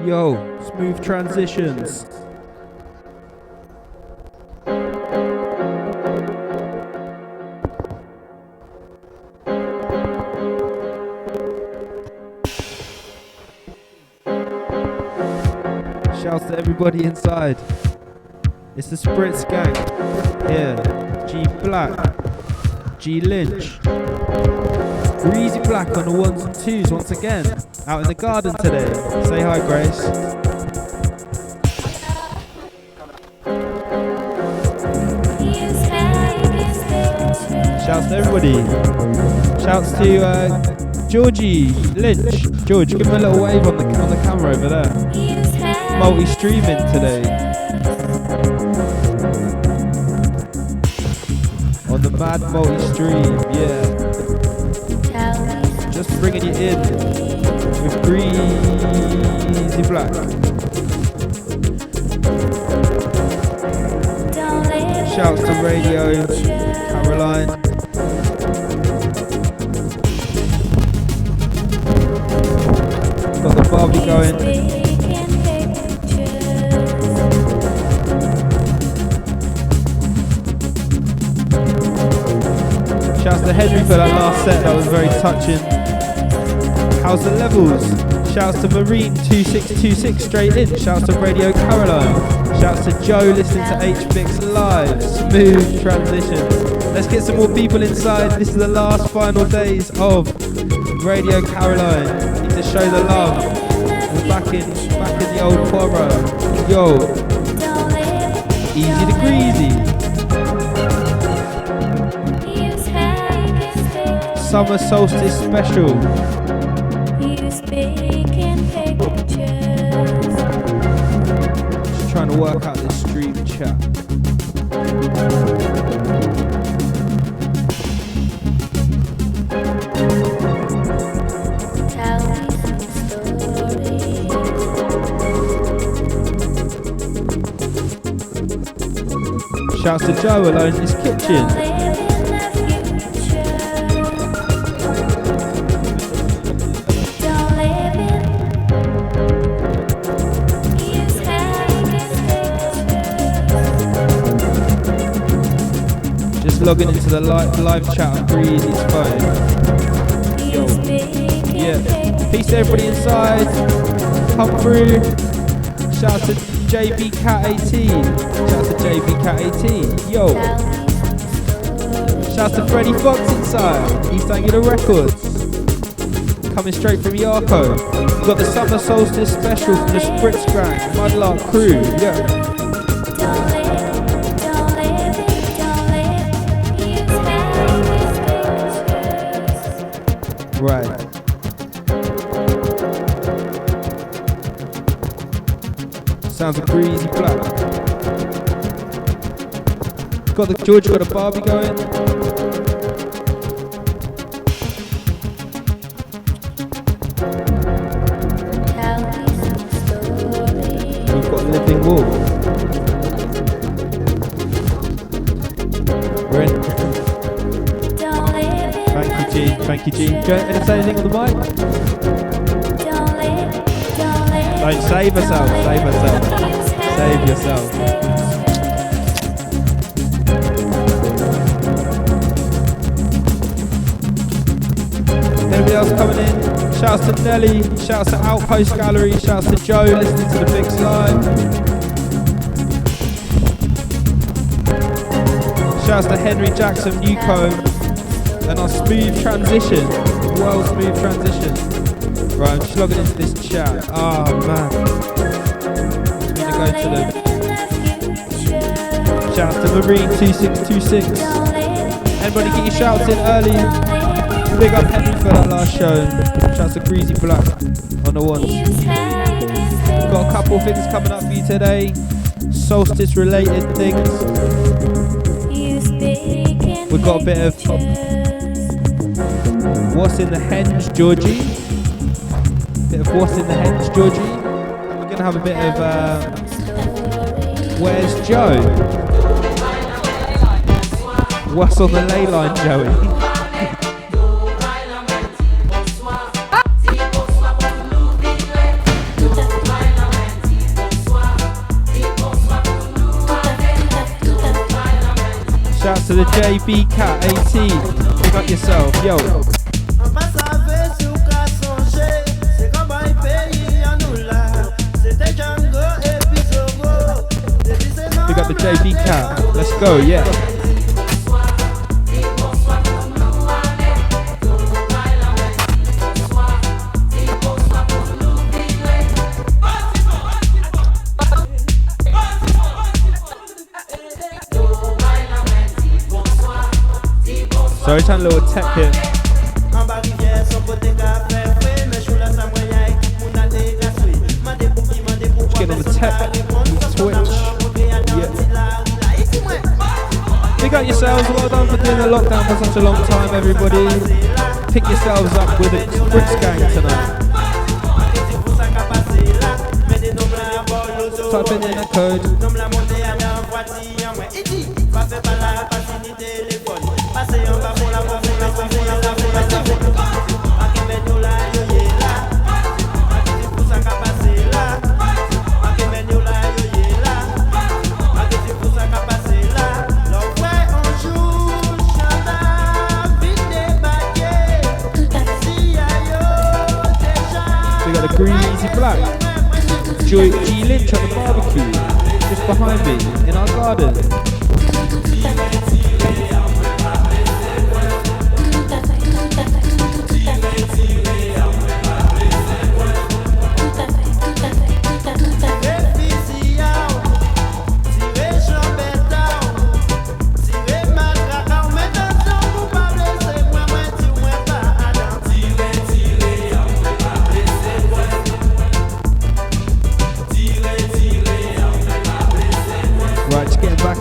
Yo, smooth transitions. Shouts to everybody inside. It's the Spritzgang. Yeah, G Black, G Lynch, Breezy Black on the ones and twos once again. Out in the garden today. Say hi, Grace. Shouts to everybody. Shouts to Georgie, Lynch. George, give him a little wave on the camera over there. Multi-streaming today. On the mad multi-stream, yeah. Just bringing you in with Breezy Black. Shouts to Radio Caroline. Got the Barbie going. Shouts to Henry for that last set, that was very touching. How's the levels? Shouts to Marine 2626 straight in. Shouts to Radio Caroline. Shouts to Joe listening to HBix live. Smooth transition. Let's get some more people inside. This is the last final days of Radio Caroline. Need to show the love. We're back in the old Poirot. Yo. Easy to greasy. Summer Solstice special. Just trying to work out this stream chat. Shouts to Joe alone in his kitchen. Logging into the live chat on Breezy's phone. Yo. Yeah. Peace to everybody inside. Come through. Shout out to JB Cat 18. Shout out to JB Cat 18. Yo. Shout out to Freddie Fox inside. East Angular Records. Coming straight from Yarko. We've got the Summer Solstice special from the Spritzgang Mudlark crew. Yeah. Right. Sounds of Breezy Black. Got the Georgie, got a Barbie going. We've got Living Wall. We're in. Thank you, G. Do you want to say anything on the mic? Don't save yourself. Save yourself. Anybody else coming in? Shouts to Nelly, shouts to Outpost Gallery, shouts to Joe listening to the Fix Live. Shouts to Henry Jackson Newcomb. And our smooth transition, well smooth transition. Right, I'm just logging into this chat. Oh man. I'm gonna go to the shouts to Marine 2626. Everybody get your shouts in early. Big up Henry for that last show. Shouts to Breezy Black on the ones. Got a couple of things coming up for you today. Solstice related things. We've got a bit of What's in the Henge, Georgie? Bit of What's in the Henge, Georgie? And we're gonna have a bit of Where's Joe? What's on the ley line, Joey? Shouts to the JB Cat 18. Pick up yourself, yo. Pick up the JB Cat. Let's go, yeah. Sorry, trying a little tech here. Just getting on the tech, Twitch. Yeah. Pick up yourselves, well done for doing the lockdown for such a long time, everybody. Pick yourselves up with a Spritzgang tonight. Type in the code. We got the green easy black. Georgie Lynch on the barbecue, just behind me in our garden.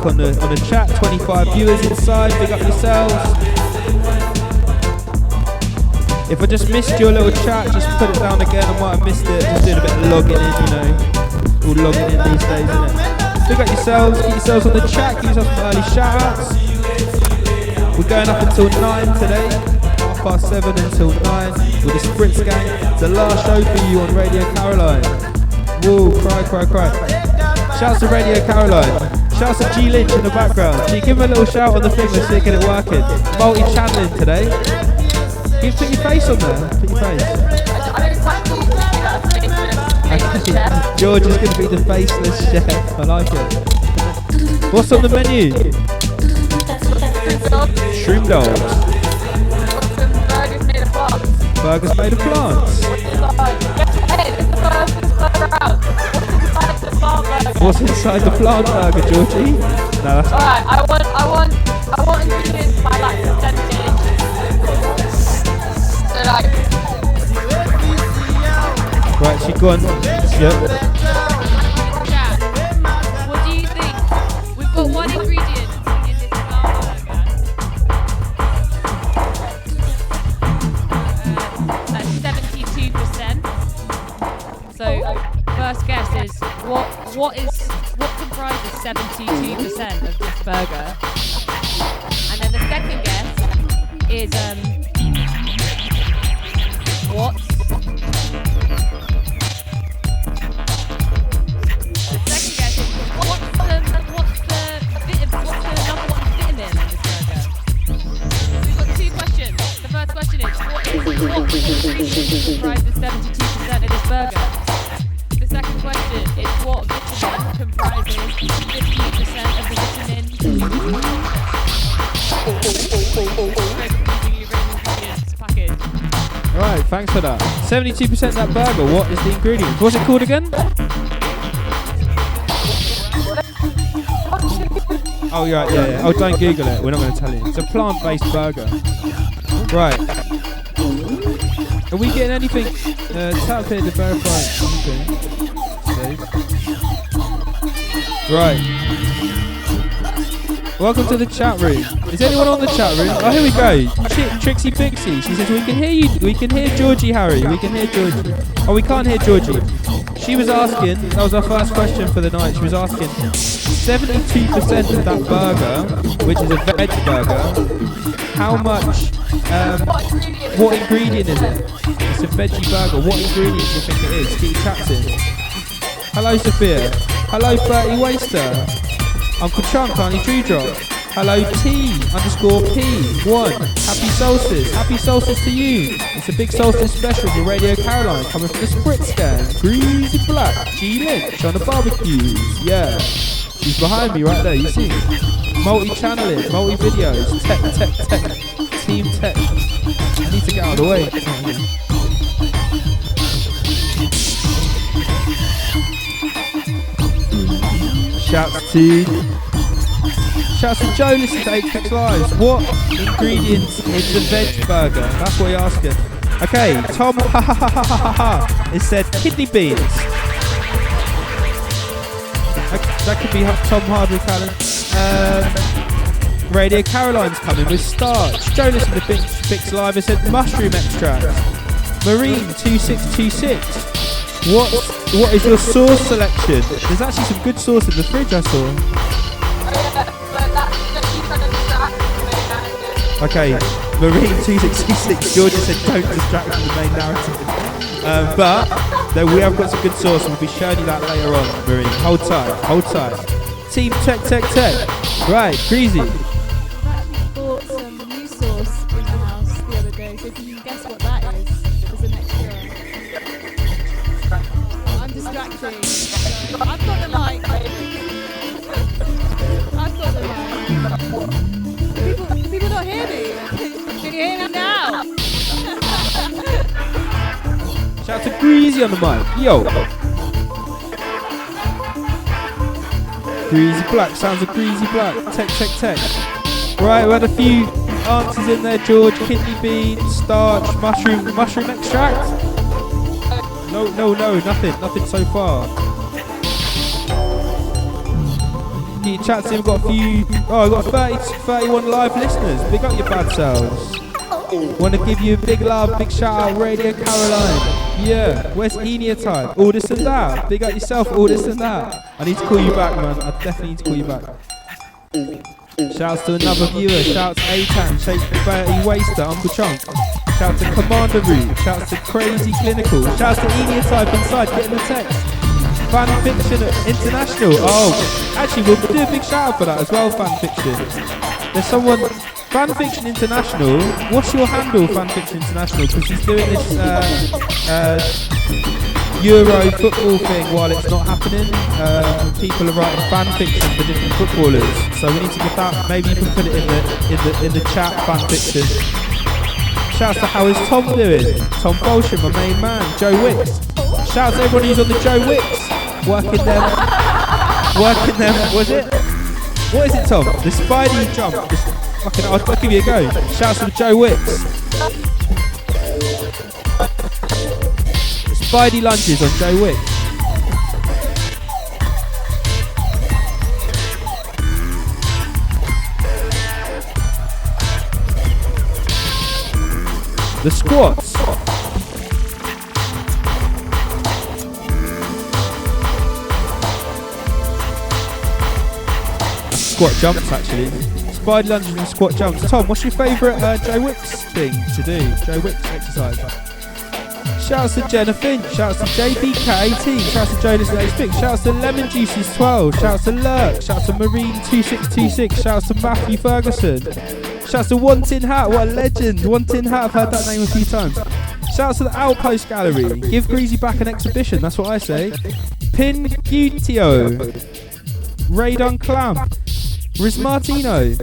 On the chat, 25 viewers inside, big up yourselves. If I just missed your little chat, just put it down again. I might have missed it. Just doing a bit of logging in, you know. All logging in these days, isn't it? Big up yourselves, get yourselves on the chat, give yourselves some early shout outs. We're going up until 9 today, 7:30 until 9 with the Spritzgang. It's the last show for you on Radio Caroline. Whoa, cry. Shouts to Radio Caroline. Shouts to G Lynch in the background. Can you give him a little shout on the thing, let's see get it working. Multi-channeling today. Can you put your face on there? Put your face. George is going to be the faceless chef. I like it. What's on the menu? Shroom dogs. Burgers made of plants. What's inside the plant burger, Georgie? No, that's alright. I want ingredients by like percentage. So like. Right, she gone. Yep. What do you think? We've got one ingredient in this plant burger. At 72%. So first guess is what comprises 72% of this burger, and then the second guess is what? The second guess is what's the number one vitamin in this burger? So we've got two questions. The first question is what comprises 72% of this burger? The second question is what vitamin comprises 50% of the vitamin package. Right, thanks for that. 72% of that burger, what is the ingredient? What's it called again? Oh, yeah. Oh, don't Google it. We're not going to tell you. It's a plant-based burger. Right. Are we getting anything? Tap here to verify anything. Right. Welcome to the chat room. Is anyone on the chat room? Oh, here we go. Trixie Pixie. She says, we can hear you. We can hear Georgie, Harry. We can hear Georgie. Oh, we can't hear Georgie. She was asking, that was our first question for the night. She was asking, 72% of that burger, which is a veg burger, how much, what ingredient is it? It's a veggie burger. What ingredient do you think it is? Get your chats in. Hello, Sophia. Hello, 30 Waster. Uncle Chunk, Auntie Tree Drop. Hello T_P1. Happy Solstice. Happy Solstice to you. It's a big Solstice special for Radio Caroline coming from the Spritzgang. Greasy Black. G Lynch on the barbecues. Yeah. She's behind me right there, you see. Multi-channeling, multi-videos. Tech. Team Tech. I need to get out of the way. Shouts to Joe, listen to HX Lives. What ingredients in the veg burger? That's what you're asking. Okay, Tom it said kidney beans. That could be Tom Hardwick Allen. Radio Caroline's coming with starch. Joe, listen to Fix Live. It said mushroom extract. Marine 2626. What is your sauce selection? There's actually some good sauce in the fridge I saw. Okay, Marine 2626, Georgie said don't distract from the main narrative. But we have got some good sauce and we'll be showing you that later on, Marine. Hold tight. Team Tech. Right, Greasy. I bought some new sauce in the house the other day, so if you can guess what that is as an extra. I'm distracting. I've got the mic. People don't hear me. Can you hear me now? Shout out to Greasy on the mic. Yo. Greasy Black. Sounds of Greasy Black. Tech. Right, we had a few answers in there, George. Kidney beans, starch, mushroom extract. No, nothing so far. The chat team got a few. I've got 31 live listeners. Big up your bad selves. Want to give you a big love, big shout out, Radio Caroline. Yeah, where's Enia time? All this and that. Big up yourself, all this and that. I need to call you back, man. I definitely need to call you back. Shouts to another viewer. Shouts to Atan, Shake 30 Waster, Uncle Chunk. Shouts to Commander Root. Shouts to Crazy Clinical. Shouts to Enia type inside, getting the text. Fan Fiction International. Oh, actually, we'll do a big shout out for that as well, Fan Fiction. There's someone, Fan Fiction International. What's your handle, Fan Fiction International? Because he's doing this Euro football thing while it's not happening. People are writing fan fiction for different footballers, so we need to get that. Maybe you can put it in the chat, Fan Fiction. Shouts to how is Tom doing? Tom Bolsham, my main man. Joe Wicks. Shouts to everybody who's on the Joe Wicks. Working them. Was it? What is it, Tom? The Spidey jump. I'll give you a go. Shouts to the Joe Wicks. The Spidey lunges on Joe Wicks. The squats. Squat jumps actually. Spider lunges and squat jumps. Tom, what's your favourite Joe Wicks thing to do? Joe Wicks exercise. Shouts to Jenna Finch. Shouts to JBK18. Shouts to Jonas H6. Shouts to Lemon Juices 12. Shouts to Lurk. Shouts to Marine 2626. Shouts to Matthew Ferguson. Shouts to One Tin Hat. What a legend. One Tin Hat. I've heard that name a few times. Shouts to the Outpost Gallery. Give Greasy back an exhibition. That's what I say. Pin Gutio. Raydon Clam. Riz Martino,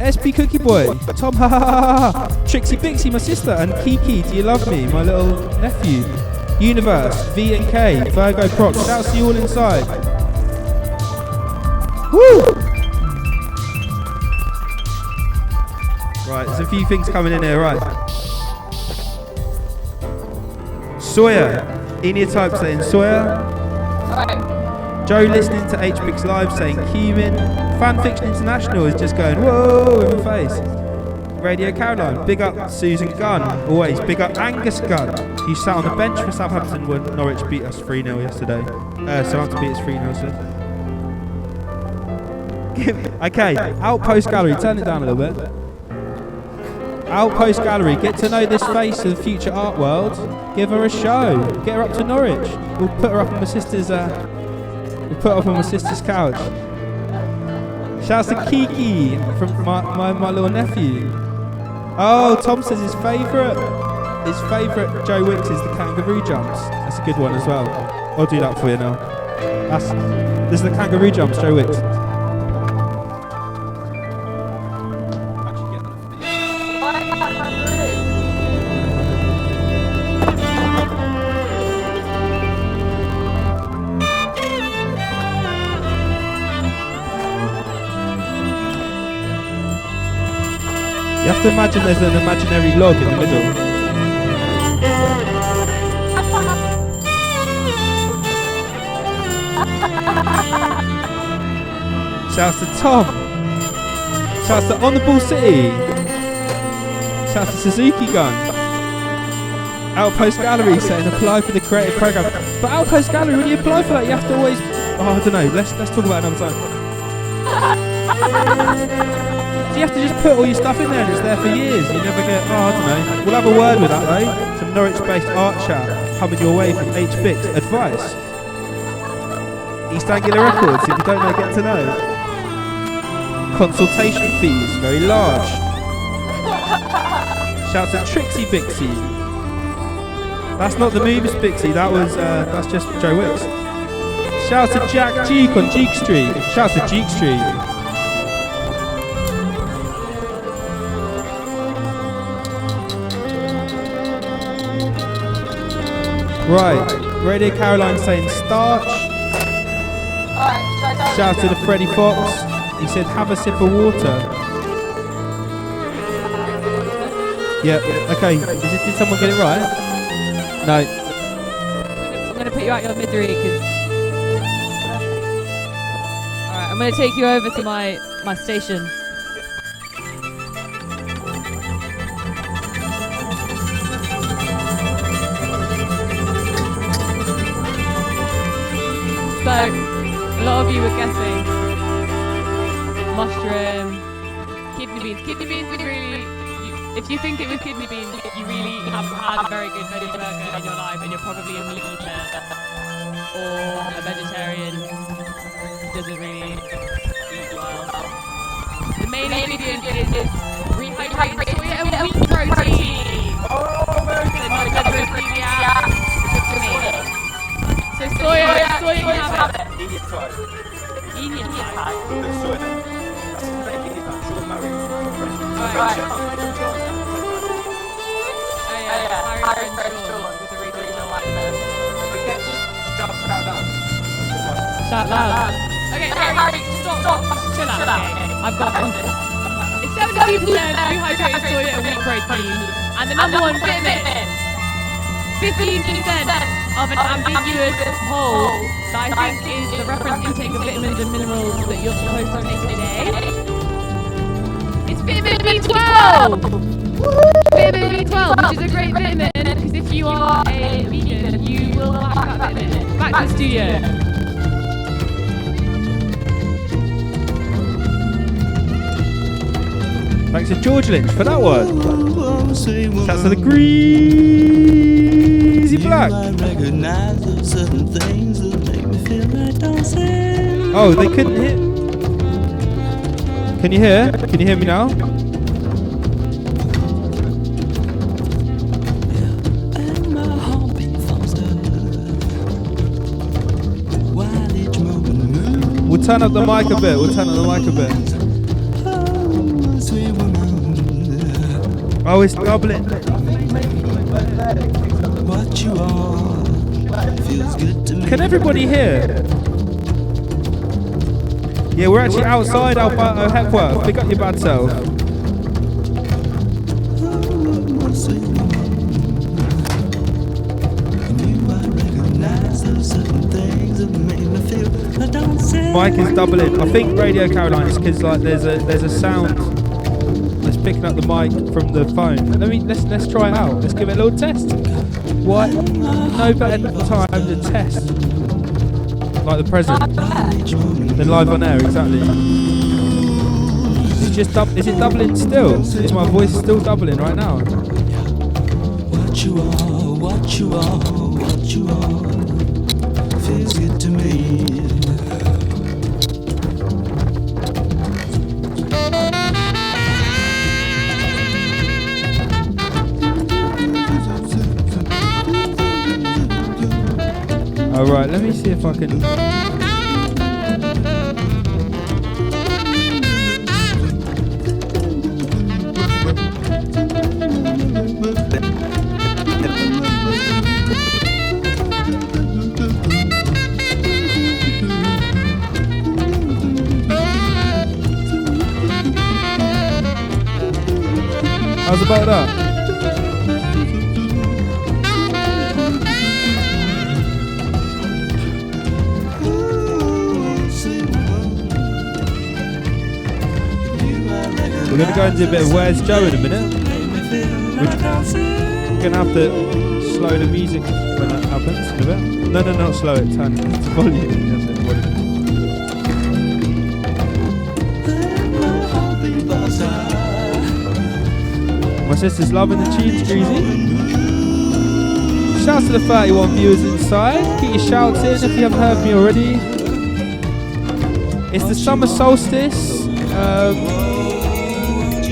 SB Cookie Boy, Tom Trixie Bixie, my sister, and Kiki, do you love me, my little nephew, Universe, V and K, Virgo Proc, shouts to you all inside. Woo! Right, there's a few things coming in here, right. Sawyer, Enia Type saying Sawyer. Joe listening to HBX Live saying Cumin. Fan Fiction International is just going whoa in the face. Radio Caroline, big up Susan Gunn. Always big up Angus Gunn. He sat on the bench for Southampton when Norwich beat us 3-0 yesterday. Southampton beat us 3-0, so. Okay, Outpost Gallery, turn it down a little bit. Outpost Gallery, get to know this face of the future art world. Give her a show. Get her up to Norwich. We'll put her up on my sister's couch. Shouts to Kiki from my little nephew. Oh, Tom says his favourite Joe Wicks is the kangaroo jumps. That's a good one as well. I'll do that for you now. This is the kangaroo jumps, Joe Wicks. You have to imagine there's an imaginary log in the middle. Shouts to Tom. Shouts to On the Ball City. Shouts to Suzuki Gun. Outpost Gallery saying apply for the creative program. But Outpost Gallery, when you apply for that, you have to always. Oh, I don't know. Let's talk about it another time. So you have to just put all your stuff in there and it's there for years. You never get. Oh, I don't know. We'll have a word with that though. Some Norwich-based art chat coming your way from H-Bix. Advice. East Anglia Records. If you don't know, get to know. Consultation fees, very large. Shouts at Trixie Bixie. That's not the Moobus Bixie, that's just Joe Wicks. Shouts to Jack Jeek on Jeek Street. Shouts to Jeek Street. Right, Radio Caroline saying starch. Shouts to the Freddie Fox. He said, have a sip of water. Yeah, okay. Did someone get it right? No. I'm going to put you out your misery because... Alright, I'm going to take you over to my station. So, a lot of you were guessing mushroom, kidney beans. Kidney beans is really, if you think it was kidney beans, you really haven't had a very good veggie burger in your life and you're probably a meat eater or a vegetarian who doesn't really eat well. The main ingredient is rehydrated soya and wheat protein. So soya you have it. Indian pie. Right. Oh yeah, Harry Fred Shaw with the regional likeness. Shout loud. Okay, Harry, stop. Chill out. Okay, I've got this. It's 72% rehydrated soya and wheat protein, and the number one vitamin. 15% of an ambiguous whole that I think is the reference intake of vitamins and minerals that you're supposed to take today. It's vitamin B12! Vitamin B12, which is a great vitamin, because if you are a vegan, you will lack that vitamin. Back to the studio. Thanks to George Lynch for that one. Shouts to the Greasy Black. Oh, they couldn't hear. Can you hear? Can you hear me now? We'll turn up the mic a bit. Oh, it's doubling. What you are feels good to me. Can everybody hear? Yeah, we're actually outside Alberto Hepworth. Pick up your bad self. Mic is doubling. I think Radio Caroline is because like there's a sound that's picking up the mic from the phone. Let's try it out. Let's give it a little test. What? No better time to test like the present than live on air. Exactly. Is it doubling still? Is my voice still doubling right now? What you are feels good to me. Right, let me see if I can. How's about that? We're going to go and do a bit of Where's Joe in a minute. We're going to have to slow the music when that happens in a bit. No, not slow it, turn it to volume. That's it, volume. My sister's loving the tunes, Greasy. Shouts to the 31 viewers inside. Get your shouts in if you haven't heard me already. It's the summer solstice.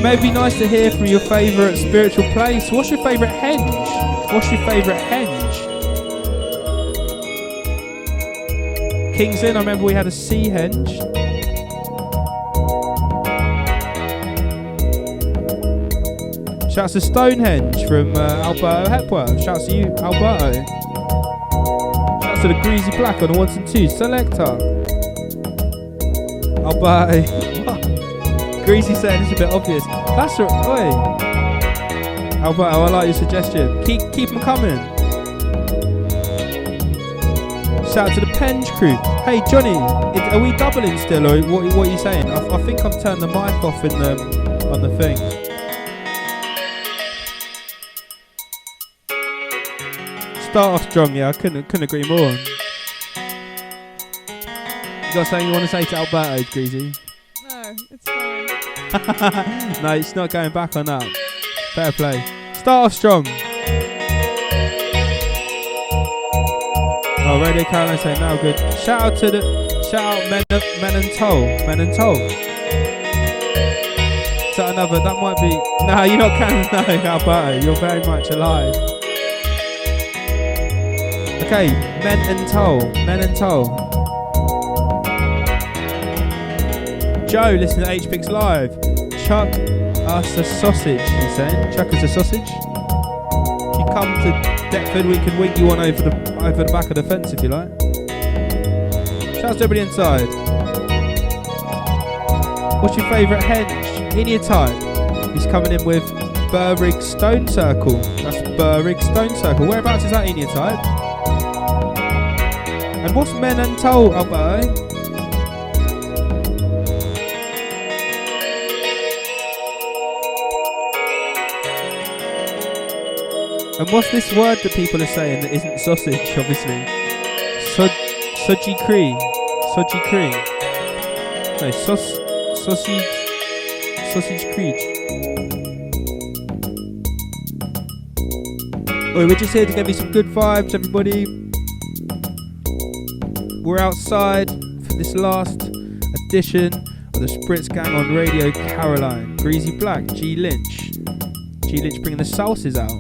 Maybe nice to hear from your favourite spiritual place. What's your favourite henge? What's your favourite henge? King's Lynn, I remember we had a sea henge. Shouts to Stonehenge from Alberto Hepworth. Shouts to you, Alberto. Shouts to the Greasy Black on the 1s and 2s. Selector. Alberto. Greasy saying it's a bit obvious. That's right. Oi. Alberto, I like your suggestion. Keep them coming. Shout out to the Penge crew. Hey Johnny, are we doubling still, or what are you saying? I think I've turned the mic off in on the thing. Start off strong, yeah. I couldn't agree more. You got something you want to say to Alberto, Greasy? No, it's fine. No, it's not going back on that. Fair play. Start off strong. Oh, Radio Caroline saying now good. Shout out Men and Toll. Is that another? That might be. No, you're not counting. No, Alberto, you're very much alive. Okay, Men and Toll. Joe, listen to HPix Live. Chuck us a sausage, he's saying. Chuck us a sausage. If you come to Deptford, we can wing you one over the back of the fence if you like. Shouts to everybody inside. What's your favourite henge? In your type. He's coming in with Burrig Stone Circle. That's Burrig Stone Circle. Whereabouts is that in your type? And what's Men and Toll, Alberto? And what's this word that people are saying that isn't sausage, obviously? Soji cree. No, sausage creech. Oh, we're just here to give you some good vibes, everybody. We're outside for this last edition of the Spritzgang on Radio Caroline. Greasy Black, G Lynch bringing the sauces out.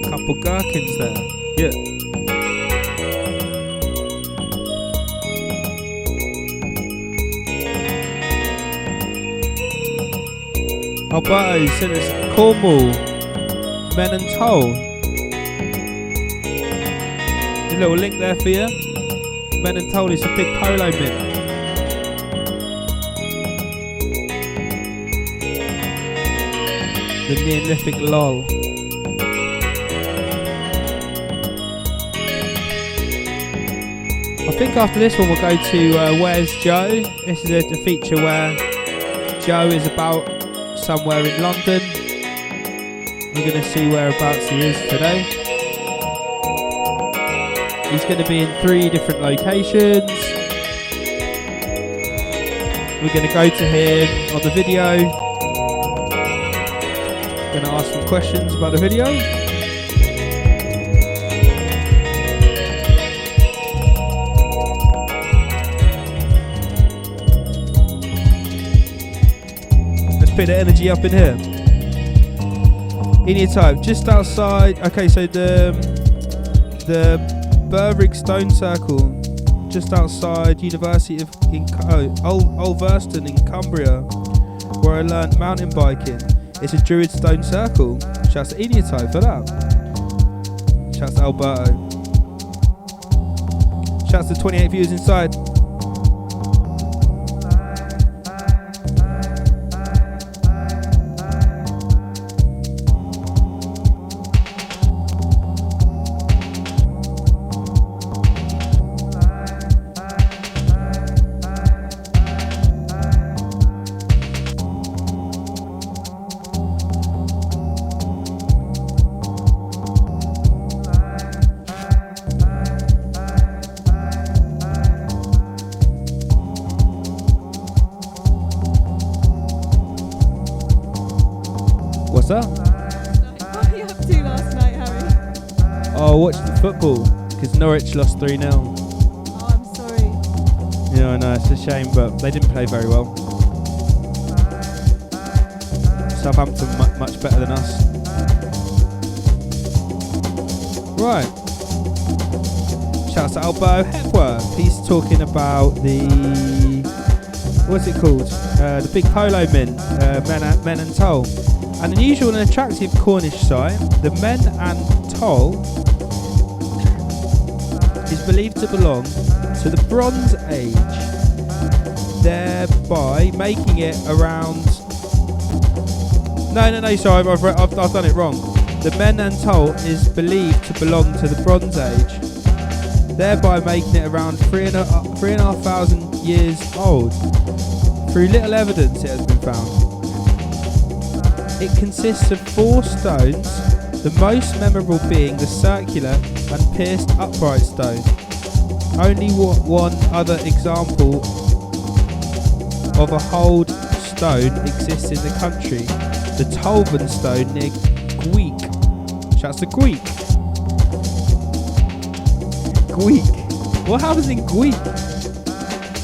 Couple gherkins there. Yeah. Alberto sent us Cornwall, Men and Toll. A little link there for you. Men and Toll is a big polo mint. The Neolithic lol. I think after this one we'll go to Where's Joe. This is a feature where Joe is about somewhere in London. We're going to see whereabouts he is today. He's going to be in 3 different locations. We're going to go to him on the video. Going to ask some questions about the video. bit of energy up in here. Eniotype, just outside. Okay, so the Berwick Stone Circle, just outside University of Ulverston in Cumbria, where I learnt mountain biking. It's a Druid Stone Circle. Shouts to Eniotype for that. Shouts to Alberto. Shouts to 28 viewers inside. What's up? What were you up to last night, Harry? Oh, I watched the football because Norwich lost 3-0. Oh, I'm sorry. Yeah, I know, it's a shame, but they didn't play very well. Southampton much better than us. Right. Shouts to Alberto Hepworth. He's talking about the... what's it called? The big polo men, Men and Toll. An unusual and attractive Cornish site, the Men and Toll is believed to belong to the Bronze Age, thereby making it around... No, sorry, I've done it wrong. The Men and Toll is believed to belong to the Bronze Age, thereby making it around 3,500 years old. Through little evidence it has been found. It consists of 4 stones, the most memorable being the circular and pierced upright stone. Only one other example of a holed stone exists in the country, the Tolven stone near Gweek. Shouts to Gweek. Gweek. What happens in Gweek?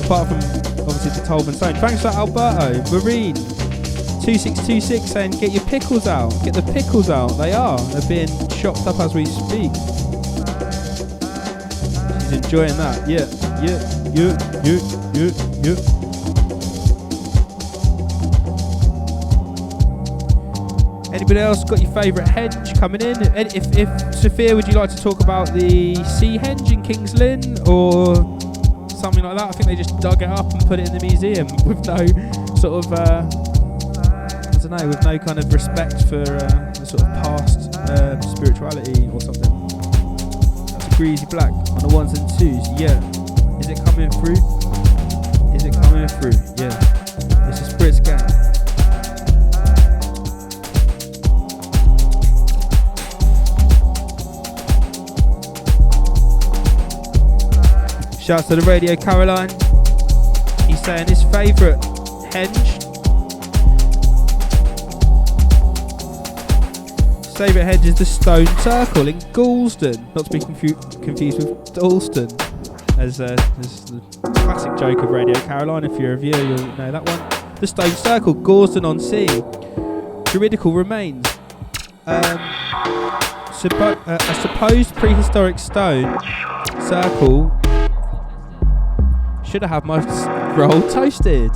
Apart from obviously the Tolven stone. Thanks to Alberto. Marine 2626 saying get your pickles out. Get the pickles out. They're being chopped up as we speak. She's enjoying that. Yeah. Anybody else got your favourite henge coming in? If Sophia, would you like to talk about the sea henge in King's Lynn or something like that? I think they just dug it up and put it in the museum with no sort of with no kind of respect for the sort of past spirituality or something. That's a Greasy Black on the 1s and 2s. Yeah. Is it coming through? Yeah. It's a Spritzgang. Shouts to the Radio Caroline. He's saying his favourite henge. Favourite henge is the Stone Circle in Galston. Not to be confused with Dalston. As the classic joke of Radio Caroline. If you're a viewer, you'll know that one. The Stone Circle, Galston-on-Sea. Druidical remains. A supposed prehistoric stone circle. Should I have my roll toasted?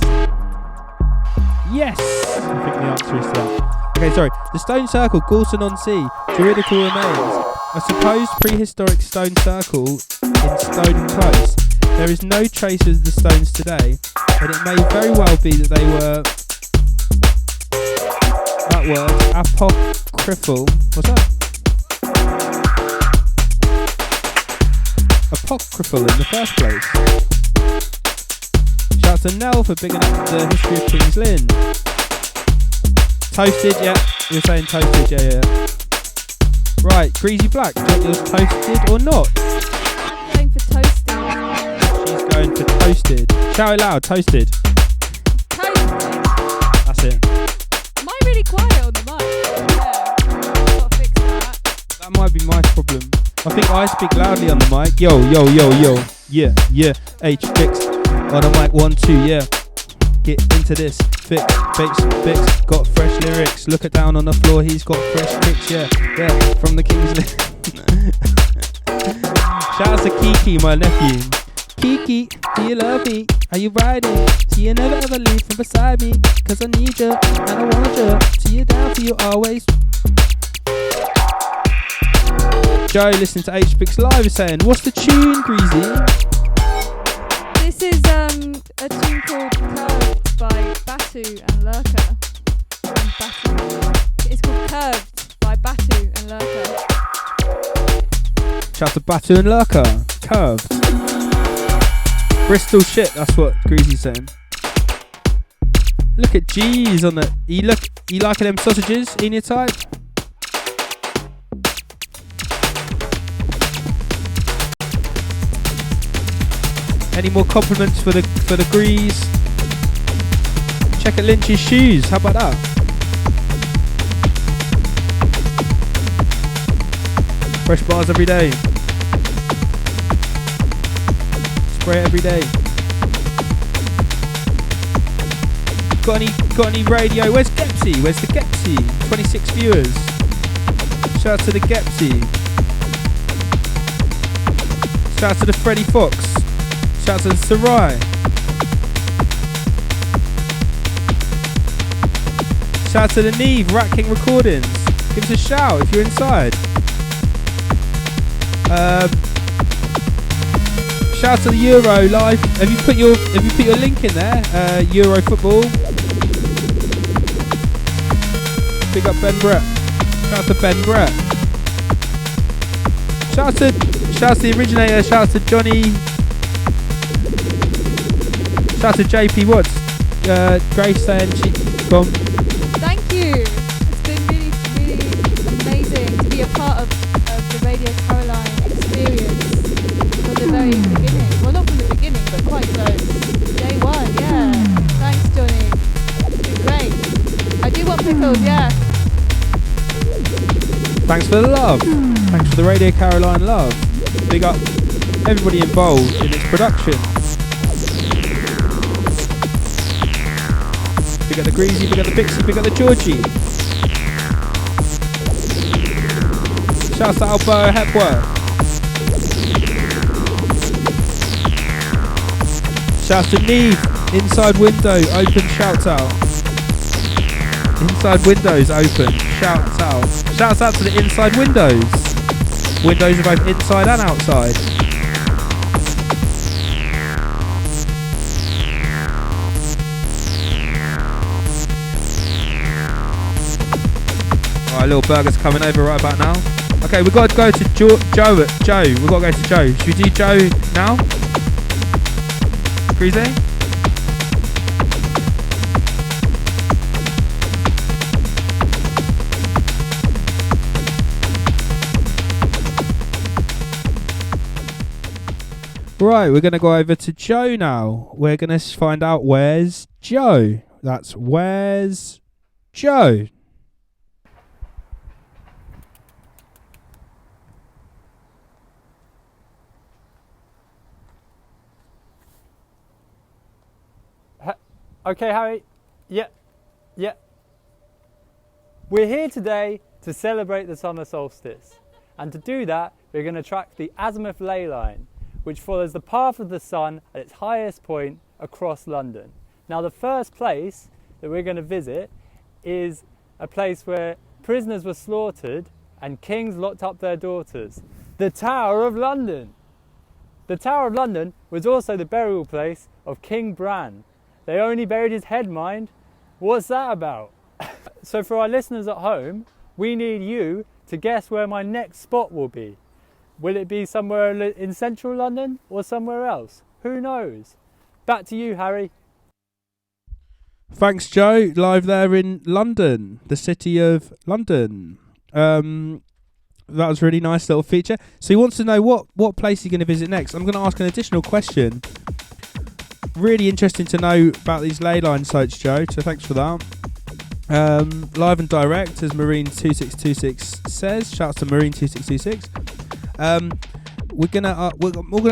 Yes! I think the answer is that. Okay, sorry. The Stone Circle, Galston-on-Sea, Druidical remains. A supposed prehistoric stone circle in Stone Close. There is no trace of the stones today, but it may very well be that they were... that word, apocryphal. What's that? Apocryphal in the first place. Shout to Nell for bigging up the history of King's Lynn. Toasted, yeah. You're saying toasted, yeah. Right, Greasy Black, do you want yours toasted or not? I'm going for toasted. She's going for toasted. Shout it loud, toasted. Toasted? That's it. Am I really quiet on the mic? Yeah. Gotta fix that. That might be my problem. I think I speak loudly on the mic. Yo. Yeah. H fixed. On the mic, 1, 2, yeah. Get into this. fix, got fresh lyrics. Look it down on the floor, he's got fresh kicks, yeah, from the King's Shout out to Kiki, my nephew. Kiki, do you love me? Are you riding? Do you never ever leave from beside me? Cause I need you, and I want you. See you down for you always. Joe, listening to H-Bix Live, is saying, what's the tune, Greasy? This is a tune called Curved by Batu and Lurker. It's called Curved by Batu and Lurker. Shout out to Batu and Lurker. Curved. Bristol shit, that's what Greasy's saying. Look at G's on the... You liking them sausages in your type? Any more compliments for the Grease? Check out Lynch's shoes. How about that? Fresh bars every day. Spray it every day. Got any radio? Where's Gepsy? Where's the Gepsy? 26 viewers. Shout out to the Gepsy. Shout out to the Freddie Fox. Shout out to the Sarai. Shout out to the Neve, Rat King Recordings. Give us a shout if you're inside. Shout out to the Euro Live. Have you put your link in there? Euro football. Big up Ben Brett. Shout out to Ben Brett. Shout out to the originator. Shout out to Johnny. Shout out to JP Watts. Grace saying she gone. Thank you. It's been really, really amazing to be a part of the Radio Caroline experience from the very beginning. Well, not from the beginning, but quite close. Day one, yeah. Thanks, Johnny. It's been great. I do want pickles, yeah. Thanks for the love. Thanks for the Radio Caroline love. Big up everybody involved in its production. Big up the Greasy, big up the Bixie, big up the Georgie. Shouts to Alberta Hepworth. Shouts to Neve, Inside Window, open shout out. Inside Windows open, shouts out. Shouts out to the Inside Windows. Windows are both inside and outside. Alright, little burger's coming over right about now. Okay, we've got to go to Joe. We've got to go to Joe. Should we do Joe now? Greasy? Right, we're going to go over to Joe now. We're going to find out where's Joe. That's where's Joe. Okay, Harry. Yeah. We're here today to celebrate the summer solstice. And to do that, we're going to track the azimuth ley line, which follows the path of the sun at its highest point across London. Now, the first place that we're going to visit is a place where prisoners were slaughtered and kings locked up their daughters. The Tower of London. The Tower of London was also the burial place of King Bran. They only buried his head, mind. What's that about? So for our listeners at home, we need you to guess where my next spot will be. Will it be somewhere in central London or somewhere else? Who knows? Back to you, Harry. Thanks, Joe. Live there in London, the city of London. That was a really nice little feature. So he wants to know what place he's going to visit next. I'm going to ask an additional question. Really interesting to know about these ley line sites, Joe, so thanks for that. Live and direct, as Marine2626 says. Shouts to Marine2626. We're gonna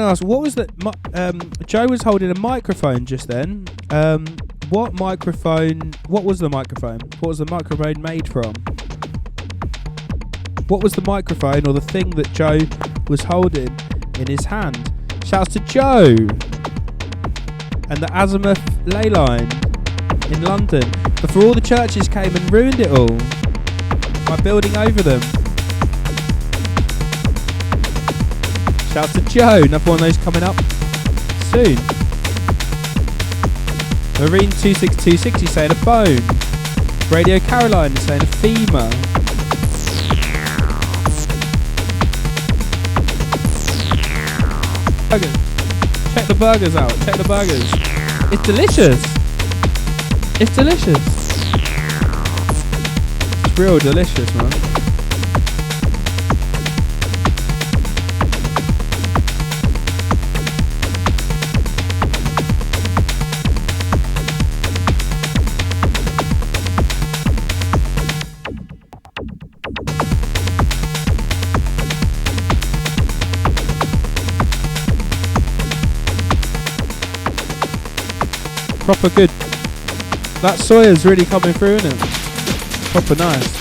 ask, what was that? Joe was holding a microphone just then. what microphone? What was the microphone? What was the microphone made from? What was the microphone or the thing that Joe was holding in his hand? Shouts to Joe and the Azimuth ley line in London. Before all the churches came and ruined it all by building over them. Shouts to Joe, another one of those coming up soon. Marine 2626 is saying a bone. Radio Caroline is saying a femur. Burgers. Check the burgers out. Check the burgers. It's delicious. It's delicious. It's real delicious, man. Proper good. That soya's really coming through, isn't it? Proper nice.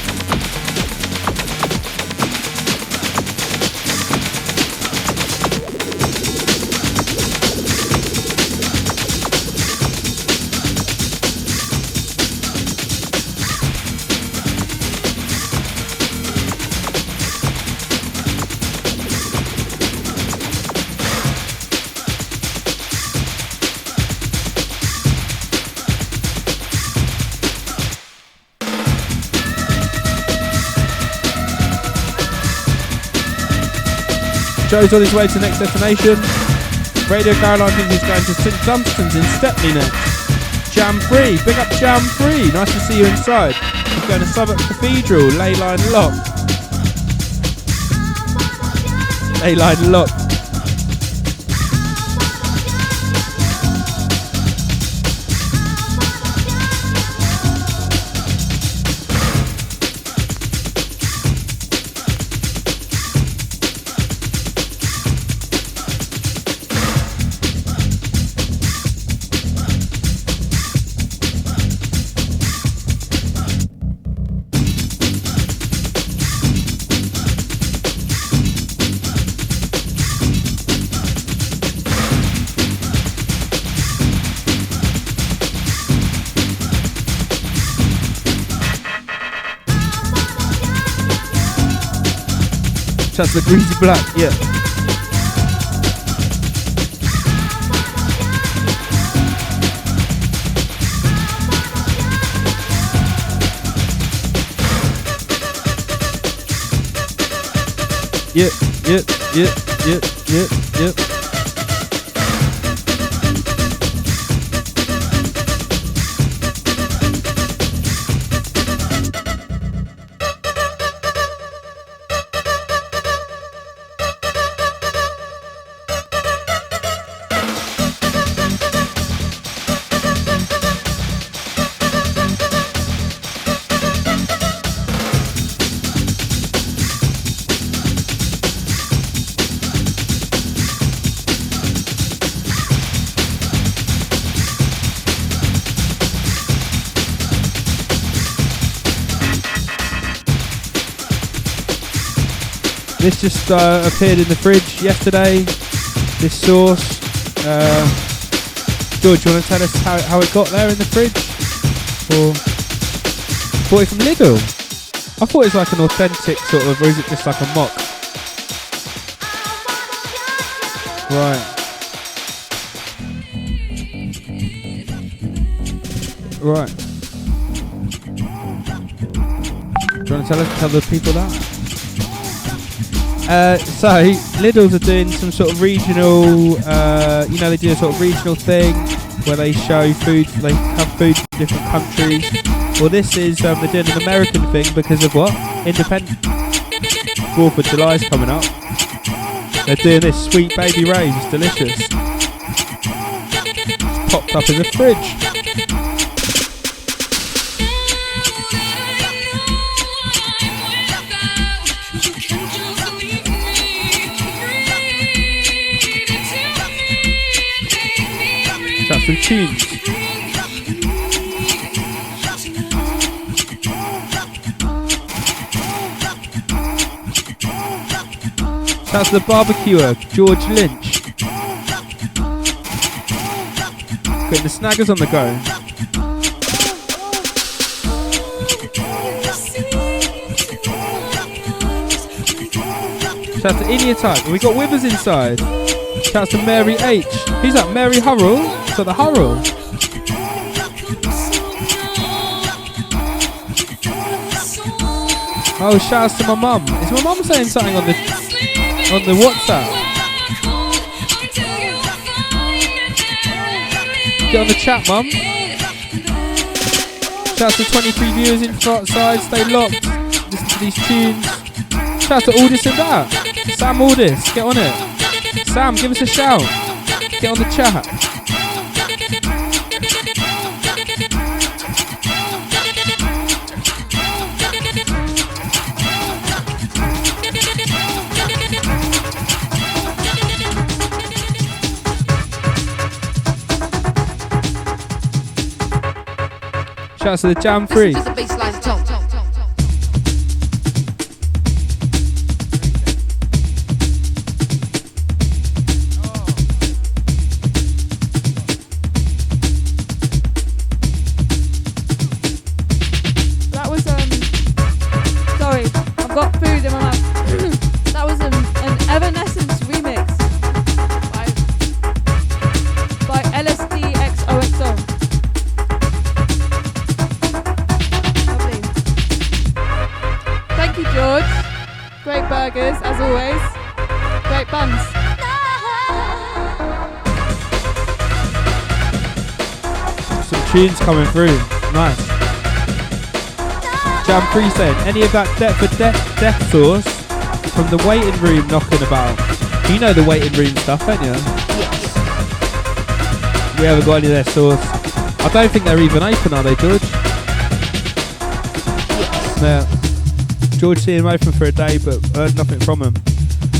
Joe's on his way to the next destination. Radio Caroline thinks he's going to St Dunstan's in Stepney next. Jam Free, big up Jam Free. Nice to see you inside. He's going to Southwark Cathedral, ley line locked. Ley line locked. That's the greasy black, yeah. Yep. This just appeared in the fridge yesterday, this sauce. George, you want to tell us how it got there in the fridge? Or bought it from Lidl? I thought it was like an authentic sort of, or is it just like a mock? Right. Do you want to tell the people that? So Lidl's are doing some sort of regional, they do a sort of regional thing where they show food, they have food from different countries. Well, this is, they're doing an American thing because of what? Independence. 4th of July is coming up. They're doing this Sweet Baby Ray's, it's delicious. It's popped up in the fridge. Some tunes. Shouts to the barbecuer, George Lynch. Getting the snaggers on the go. Shouts to Inia Type. We got Withers inside. Shouts to Mary H. Who's that? Mary Hurrell? So the Hurrell. Oh, shouts to my mum. Is my mum saying something on the WhatsApp? Get on the chat, mum. Shouts to 23 viewers inside. Stay locked. Listen to these tunes. Shouts to Aldis and that. Sam Aldis, get on it. Sam, give us a shout. Get on the chat. Shouts to the Jam 3. That was sorry, I've got food in my mouth. That was an Evanescence remix by LSDXOXO. Thank you, George. Great burgers, as always. Great buns. Some tunes coming through. Nice. Jam 3 saying, any of that death sauce from the waiting room knocking about? You know the waiting room stuff, don't you? Yes. We haven't got any of their sauce. I don't think they're even open, are they, George? Yes. Yeah. George seeing them open for a day, but heard nothing from them.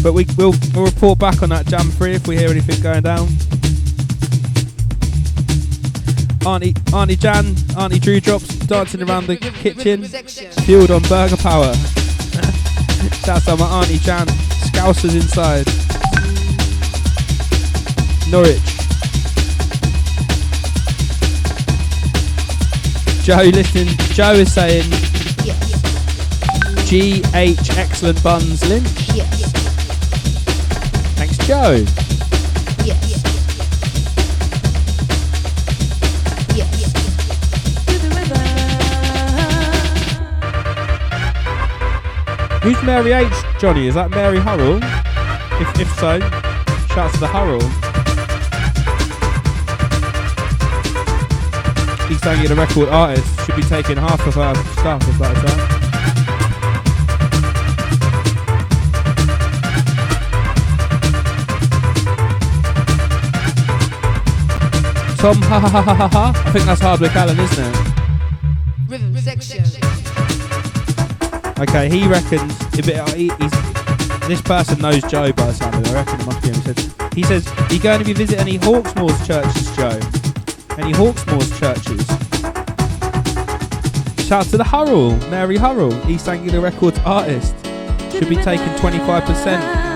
But we'll report back on that Jam 3 if we hear anything going down. Auntie Jan, Auntie Drew Drops dancing around the kitchen, fueled on burger power. Shouts to my Auntie Jan, Scousers inside. Norwich. Joe listening. Joe is saying, Yes. GH excellent buns, Lynch. Yes. Thanks, Joe. Yes. Yes. To the river. Who's Mary H, Johnny? Is that Mary Hurrell? If so, shouts to the Hurrell. He's saying you're a record artist, should be taking half of her stuff, if that is right. Tom, ha ha ha ha ha ha. I think that's Hardwick Allen, isn't it? Rhythm section. Okay, he reckons this person knows Joe by the sound of it. I reckon it must be him. He says, are you going to be visiting any Hawksmoor's churches, Joe? Any Hawksmoor's churches? Shout out to the Hurrell, Mary Hurrell, East Anglia Records artist. Should be taking 25%.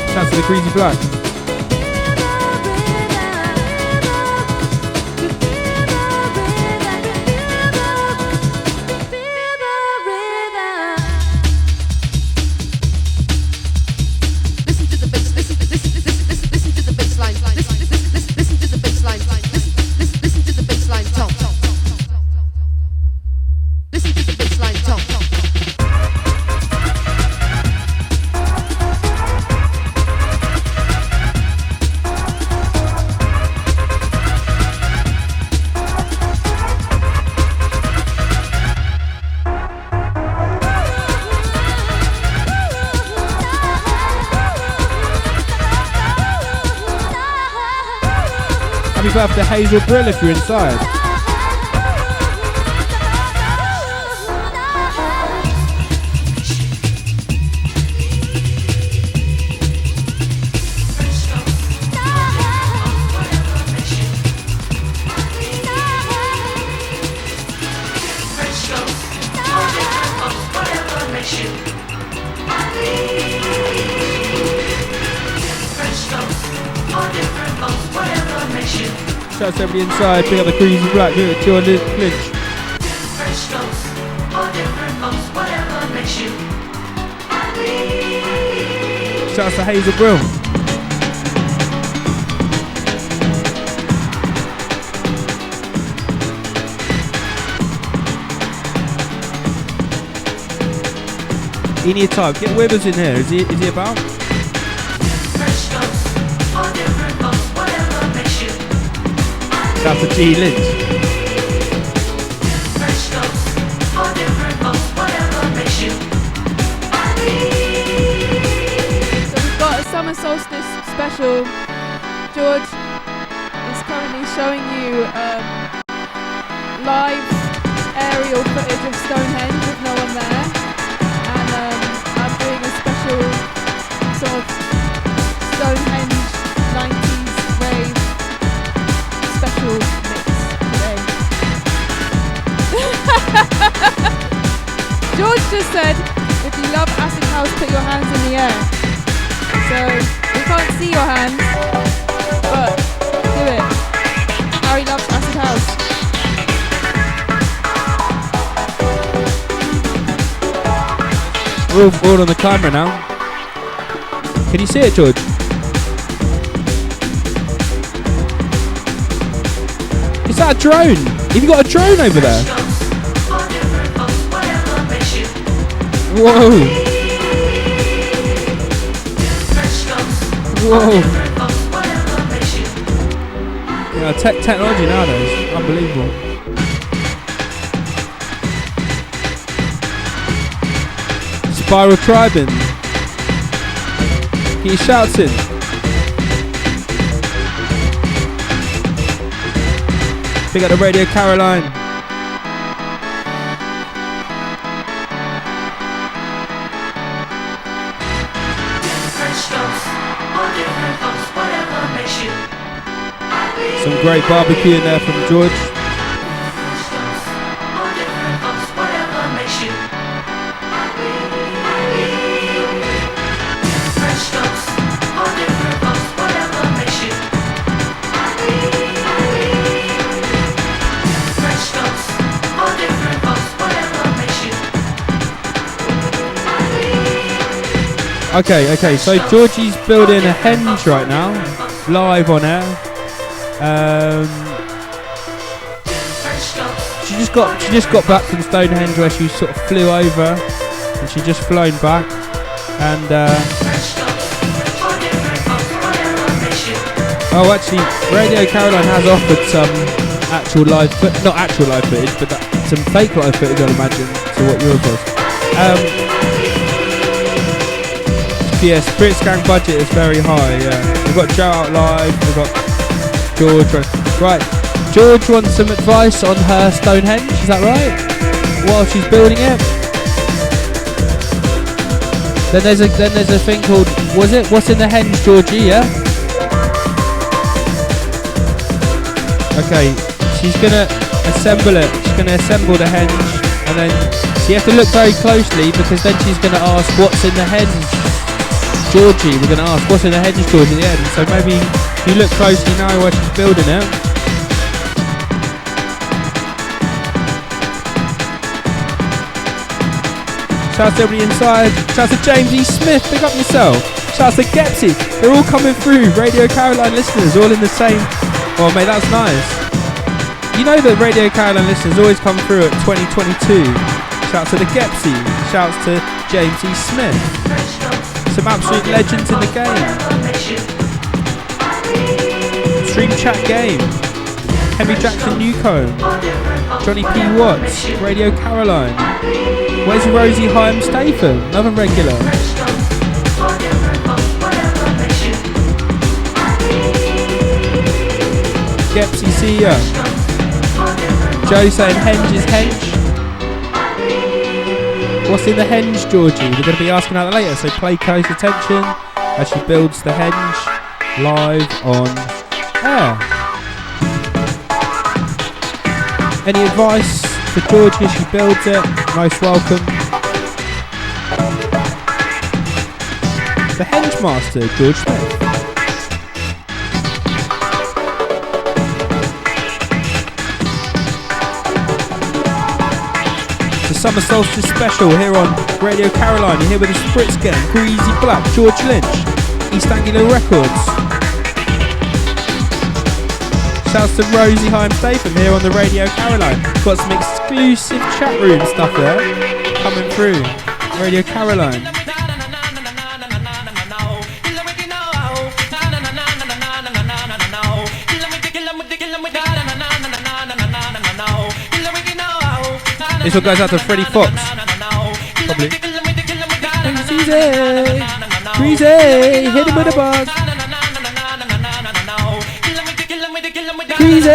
Shout out to the Greasy Black. Happy birthday Hazel Brill if you're inside. Shout out to everybody inside. Big up the Cruise and Black. Big up Georgie Lynch. Shout out to Hazel Brill. Any type, get Withers in here. Is he about? Shout out to G Lynch. Summer Solstice special. George is currently showing you live aerial footage of Stonehenge with no one there, and I'm doing a special sort of Stonehenge 90s rave special mix today. George just said, if you love acid house, put your hands in the air. So, we can't see your hands, but do it. Harry loves acid house. We're all on the camera now. Can you see it, George? Is that a drone? Have you got a drone over there? Whoa! Whoa! Yeah, technology nowadays, unbelievable. Spiral Tribing. He shouts in. Big up the Radio Caroline. Some great barbecue in there from George. Okay, so Georgie's building a henge right now, live on air. She just got back from Stonehenge where she sort of flew over, and she just flown back, and oh, actually, Radio Caroline has offered some actual live, not actual live footage, but some fake live footage, I'd imagine, to what yours was. Yeah, Spritzgang budget is very high, yeah. We've got Joe out live, we've got George. Right, George wants some advice on her Stonehenge, is that right? While she's building it. Then there's a thing called, what's in the henge, Georgie, yeah? Okay, she's gonna assemble it. She's gonna assemble the henge, and then you have to look very closely, because then she's gonna ask what's in the henge, Georgie. We're gonna ask what's in the henge, Georgie, at the end. So maybe if you look closely now where she's building it. Shout out to everybody inside. Shout out to James E. Smith, pick up yourself. Shout out to Gepsy. They're all coming through. Radio Caroline listeners, all in the same. Oh mate, that's nice. You know that Radio Caroline listeners always come through at 2022. Shout out to the Gepsy. Shout out to James E. Smith. Some absolute legends in the game. Stream Chat Game. Henry Jackson Newcomb. Johnny P. Watts. Radio Caroline. Where's Rosie Hyam Statham? Another regular. Gepsy, see ya. Joe saying henge is henge. What's in the henge, Georgie? We're going to be asking that later, so play close attention as she builds the henge live on air. Any advice for Georgie as she builds it? Most welcome. The henge master, George Smith. Summer Solstice special here on Radio Caroline. You're here with the Spritzgang, Greasy Black, George Lynch, East Anglia Records. Shouts to Rosie Heim Statham here on the Radio Caroline. Got some exclusive chat room stuff there coming through. Radio Caroline. This one goes out to Freddie Fox. Probably. Greasy, hit him with a buzz. Greasy,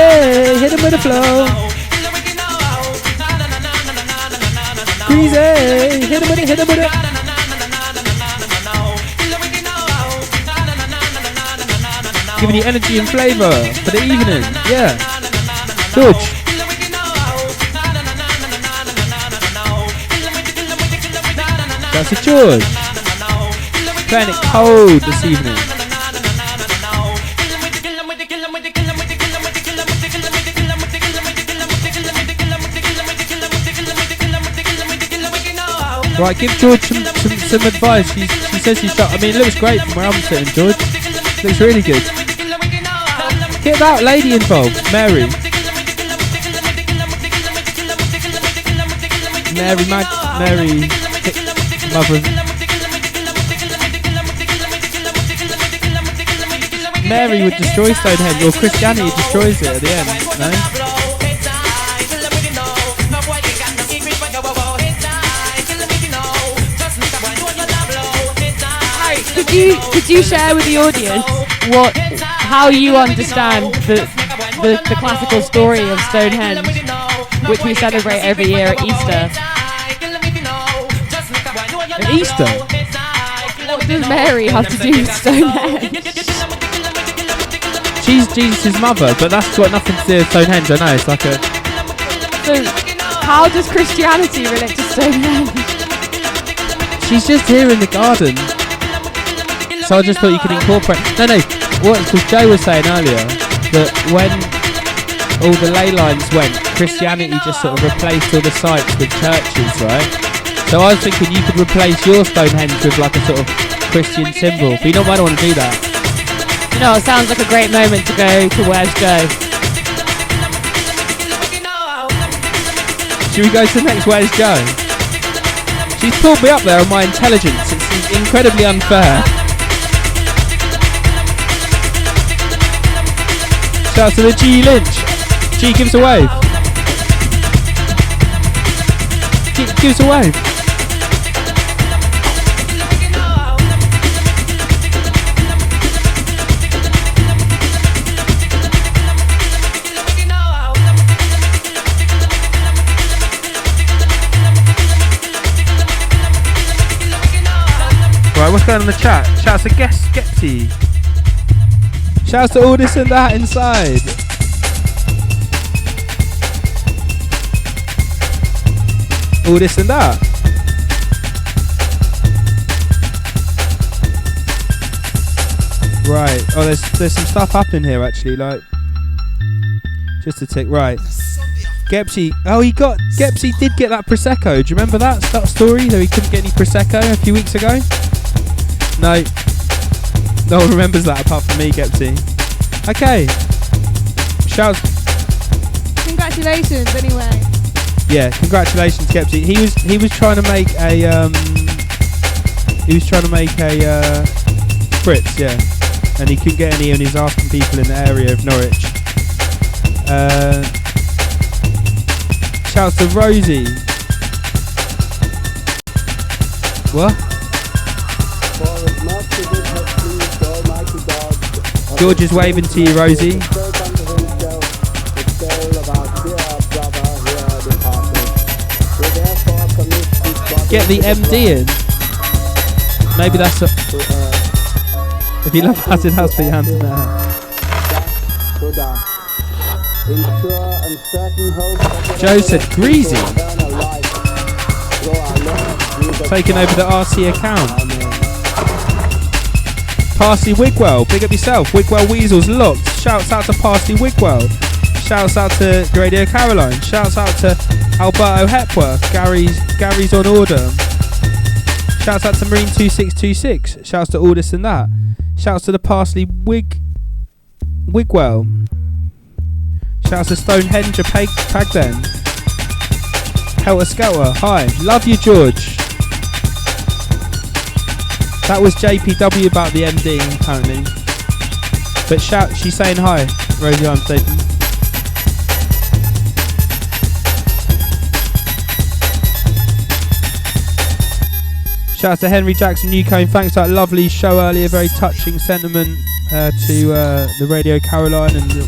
hit him with a flow. Greasy, hit him with it. Giving you energy and flavour for the evening. Yeah. George. That's a George. Playing it cold this evening. Right, give George some advice. She says she's shot. I mean, it looks great from where I'm sitting, George. Looks really good. Get that lady involved, Mary. Mary, mother. Mary would destroy Stonehenge, or Christianity destroys it at the end, no? Could you share with the audience how you understand the classical story of Stonehenge, which we celebrate every year at Easter? At Easter? What does Mary have to do with Stonehenge? She's Jesus' mother, but that's got nothing to do with Stonehenge, I know, it's like a... So, how does Christianity relate to Stonehenge? She's just here in the garden. So I just thought you could incorporate... No, because Joe was saying earlier that when all the ley lines went, Christianity just sort of replaced all the sites with churches, right? So I was thinking you could replace your Stonehenge with like a sort of Christian symbol, but you might not want to do that. You know, it sounds like a great moment to go to Where's Joe? Should we go to the next Where's Joe? She's pulled me up there on my intelligence. It's incredibly unfair. Shout out to the G Lynch. G gives a wave. G gives a wave. Right, what's going on in the chat? Shouts to Skepti. Shouts to all this and that inside. All this and that. Right. Oh, there's some stuff up in here actually. Like, just a tick. Right. Gepsy. Oh, Gepsy did get that prosecco. Do you remember that story? That he couldn't get any prosecco a few weeks ago. No. No one remembers that apart from me, Gepsy. Okay. Shouts. Congratulations, anyway. Yeah, congratulations, Gepsy. He was trying to make a spritz, yeah, and he couldn't get any, and he's asking people in the area of Norwich. Shouts to Rosie. What? George is waving to you, Rosie. Get the MD in. Maybe that's a... If you love Latin house, put your hands in there. Joe said greasy. Taking over the RC account. Parsley Wigwell, big up yourself. Wigwell Weasels locked. Shouts out to Parsley Wigwell. Shouts out to Radio Caroline. Shouts out to Alberto Hepworth. Gary's on order. Shouts out to Marine 2626. Shouts to all this and that. Shouts to the Parsley Wigwell. Shouts to Stonehenge Pagden. Helter Skelter. Hi. Love you, George. That was JPW about the MD, apparently. But she's saying hi, Rosie, I'm Stephen. Shout out to Henry Jackson Newcomb. Thanks for that lovely show earlier. Very touching sentiment to the Radio Caroline and the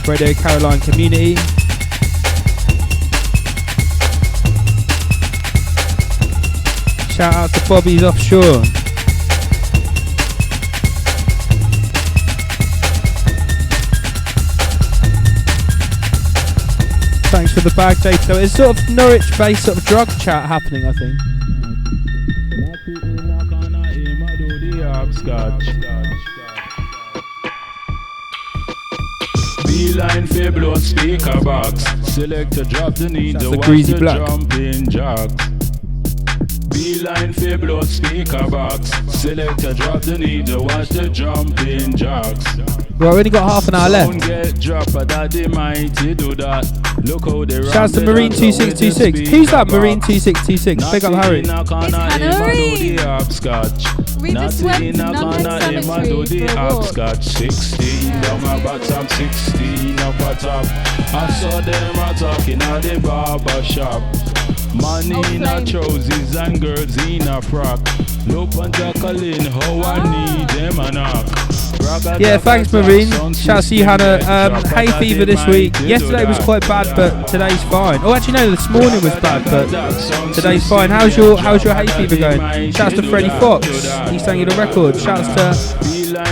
Radio Caroline community. Shout out to Bobby's Offshore. Thanks for the bag, Jay. So it's sort of Norwich-based sort of drug chat happening, I think. Beeline Fiblo speaker box. Select to drop the need to watch the jumping jacks. Beeline Fiblo speaker box. Select to drop the need to watch the jumping jacks. Right, we only got half an hour left. Shouts to Marine 2626. Who's that Marine 2626? Big up Harry. It's Hannah Marie. We just went to London Cemetery for a walk. 16 down my bottom, 16 up a top. I saw them a talking at the barber shop. Man in a trousers and girls in a frock. Look and tackling how I need them a knock. Yeah, thanks Marine. Shout out to you, Hannah. Hay fever this week. Yesterday was quite bad, but today's fine. Oh, actually no, this morning was bad, but today's fine. How's your hay fever going? Shouts to Freddie Fox. He's saying it a record. Shouts to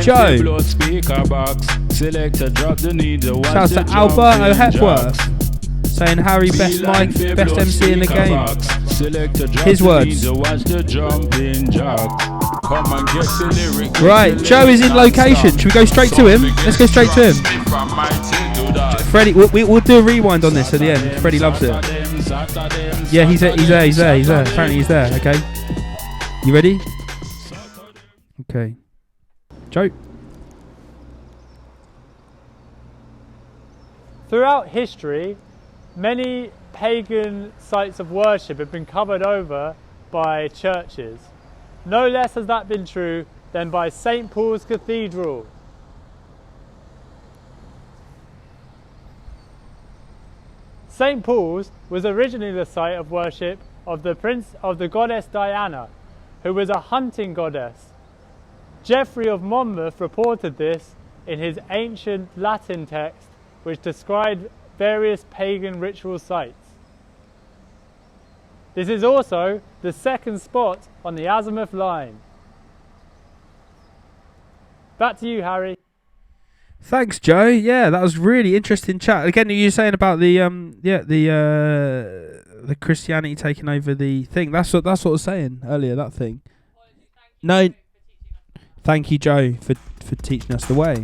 Joe. Shouts to Alberto Hepworth. Saying Harry, best mic, best MC in the game. His words. Right, Joe is in location. Should we go straight to him? Let's go straight to him. Freddie, we'll do a rewind on this at the end. Freddie loves it. Yeah, he's there. Apparently he's there. Okay. You ready? Okay. Joe. Throughout history, many pagan sites of worship have been covered over by churches. No less has that been true than by St. Paul's Cathedral. St. Paul's was originally the site of worship of the goddess Diana, who was a hunting goddess. Geoffrey of Monmouth reported this in his ancient Latin text, which described various pagan ritual sites. This is also the second spot on the azimuth line. Back to you, Harry. Thanks, Joe. Yeah, that was really interesting chat. Again, you were saying about the Christianity taking over the thing. That's what I was saying earlier. That thing. No, thank you, Joe, for teaching us the way.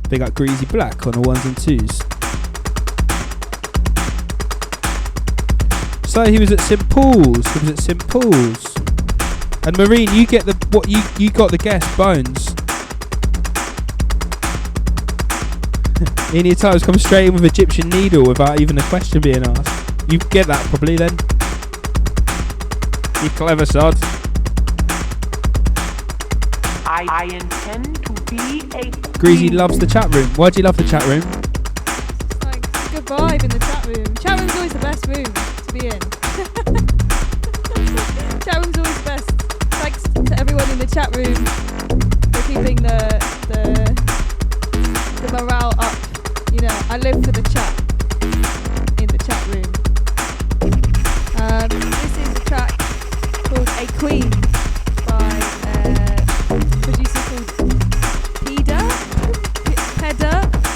Big up Greasy Black on the ones and twos. So he was at St. Paul's. And Marine, you get you got the guest Bones. In your times, come straight in with Egyptian needle without even a question being asked. You get that probably then. You clever sod. I intend to be a... Greasy loves the chat room. Why do you love the chat room? It's like a good vibe in the chat room. Chat room's always the best room to be in. Chat room's always best. Thanks to everyone in the chat room for keeping the morale up. You know, I live for the chat in the chat room. This is a track called A Queen by a producer called Peder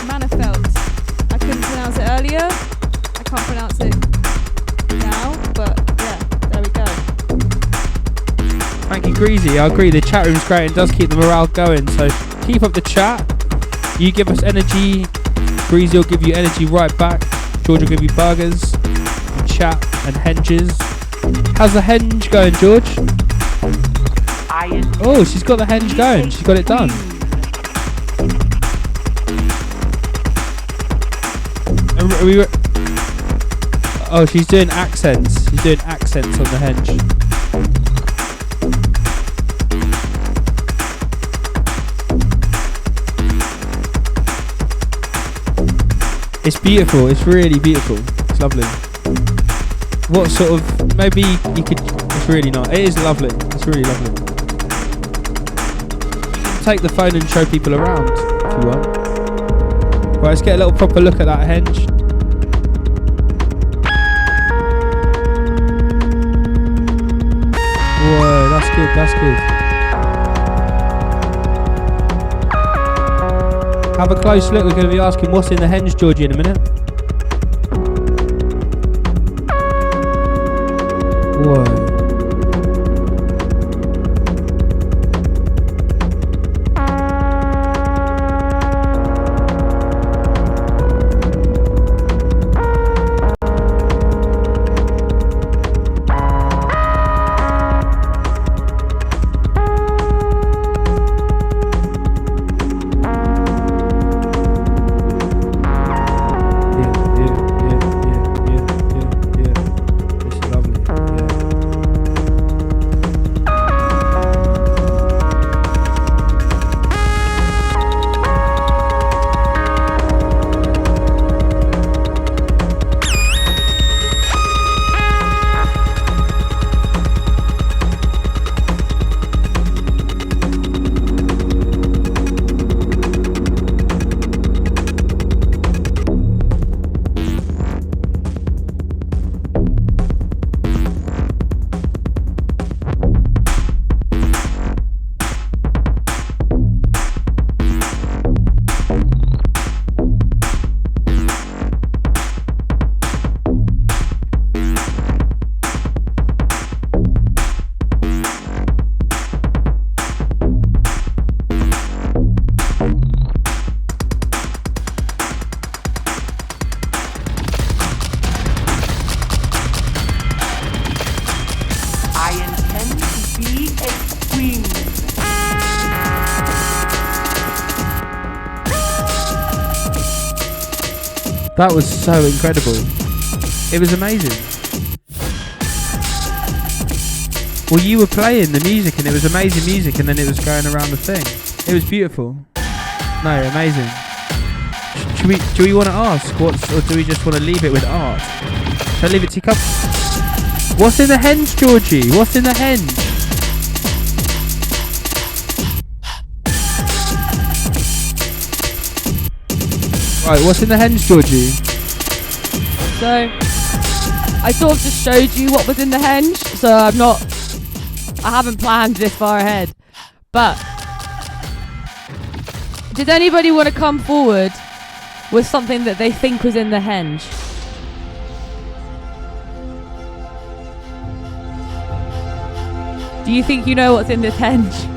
Manafelt. I couldn't pronounce it earlier. I can't pronounce it now, but yeah, there we go. Thank you, Greasy. I agree, the chat room's great and does keep the morale going, so keep up the chat. You give us energy Breezy will give you energy right back. George will give you burgers, and chat, and henges. How's the henge going, George? Oh, she's got the henge going. She's got it done. Oh, she's doing accents. She's doing accents on the henge. It's beautiful. It's really beautiful. It's lovely. What sort of... Maybe you could... It's really nice. It is lovely. It's really lovely. Take the phone and show people around if you want. Right, let's get a little proper look at that henge. Whoa, that's good. That's good. Have a close look. We're going to be asking what's in the henge, Georgie, in a minute. Whoa. That was so incredible. It was amazing. Well, you were playing the music and it was amazing music and then it was going around the thing. It was beautiful. No, amazing. Do we want to ask or do we just want to leave it with art? Shall I leave it to you? What's in the henge, Georgie? What's in the henge? Right, what's in the henge, Georgie? So, I sort of just showed you what was in the henge, so I haven't planned this far ahead. But, did anybody want to come forward with something that they think was in the henge? Do you think you know what's in this henge?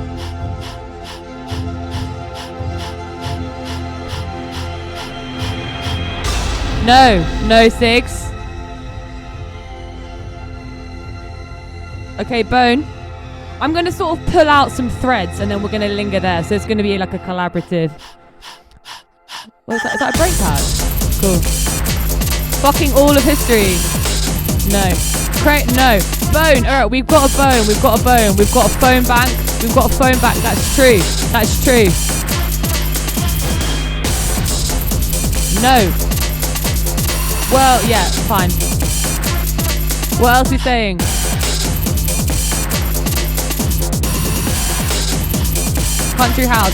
No Sigs. Okay, Bone. I'm going to sort of pull out some threads and then we're going to linger there. So it's going to be like a collaborative. What is that? Is that a break pad? Cool. Fucking all of history. No. No. Bone. Alright, we've got a bone. We've got a bone. We've got a phone bank. We've got a phone bank. That's true. That's true. No. Well, yeah, fine. What else are we saying? Country house.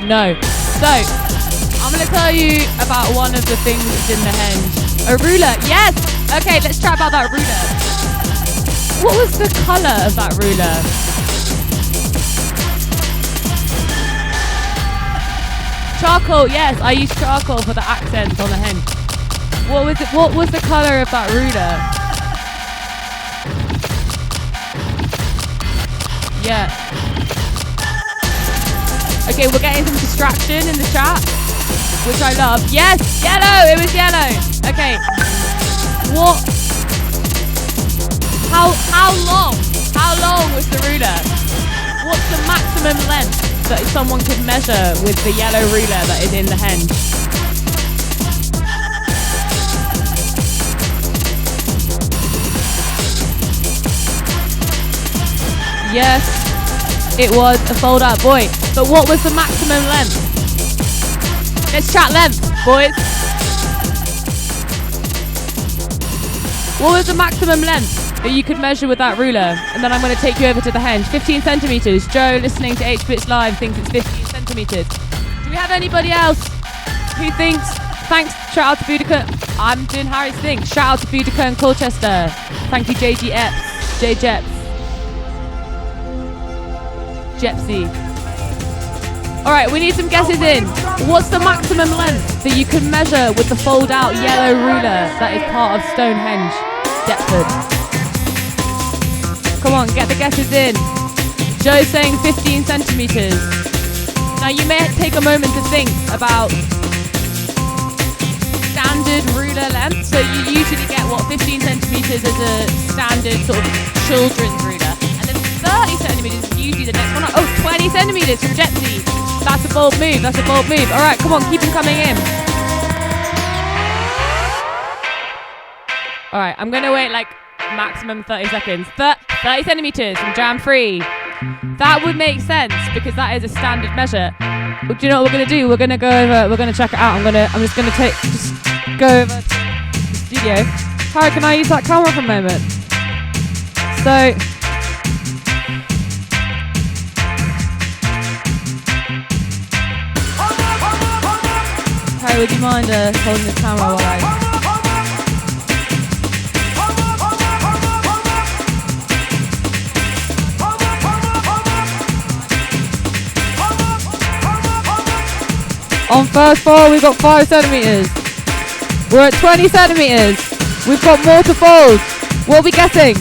No. So, I'm going to tell you about one of the things that's in the henge. A ruler. Yes! Okay, let's chat about that ruler. What was the colour of that ruler? Charcoal. Yes, I used charcoal for the accents on the henge. What was it? What was the colour of that ruler? Yeah. Okay, we're getting some distraction in the chat. which I love. Yes, yellow. It was yellow. Okay. What? How long? How long was the ruler? What's the maximum length that someone could measure with the yellow ruler that is in the henge? Yes, it was a fold-out boy. But what was the maximum length? Let's chat length, boys. What was the maximum length that you could measure with that ruler? And then I'm going to take you over to the henge. 15 centimetres. Joe, listening to H-Bits Live, thinks it's 15 centimetres. Do we have anybody else who thinks... Thanks, shout out to Boudica. I'm doing Harry's thing. Shout out to Boudica and Colchester. Thank you, JG Epps. J Jeps. Jepsy. Alright, we need some guesses in. What's the maximum length that you can measure with the fold-out yellow ruler that is part of Stonehenge, Deptford? Come on, get the guesses in. Joe's saying 15 centimetres. Now you may take a moment to think about standard ruler length. So you usually get, 15 centimetres as a standard sort of children's ruler. And then 30 centimetres is usually the next one. 20 centimetres from Jepsy. That's a bold move, that's a bold move. Alright, come on, keep them coming in. Alright, I'm gonna wait like maximum 30 seconds. 30 centimetres from Jam Free. That would make sense because that is a standard measure. But do you know what we're gonna do? We're gonna go over, we're gonna check it out. I'm just gonna go over to the studio. Harry, can I use that camera for a moment? So, Harry, would you mind holding this camera while I... On first fold, we've got 5 centimetres. We're at 20 centimetres. We've got more to fold. What are we getting?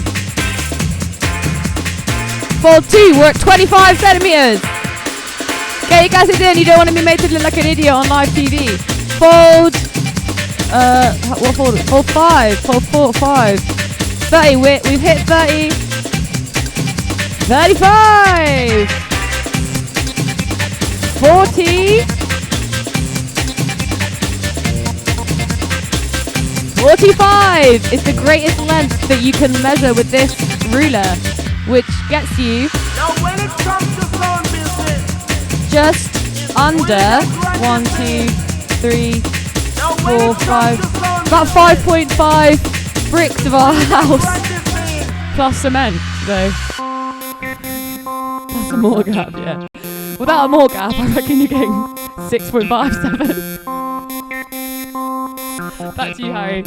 Fold 2, we're at 25 centimetres. Get your guesses in, you don't want to be made to look like an idiot on live TV. Fold, what fold? Fold 5, fold 4, 5. 30, we've hit 30. 35. 40. 45 is the greatest length that you can measure with this ruler, which gets you just under 1, 2, 3, 4, 5, about 5.5 bricks of our house plus cement. So that's a more gap, yeah. Without a more gap, I reckon you're getting 6.57. Back to you, Harry.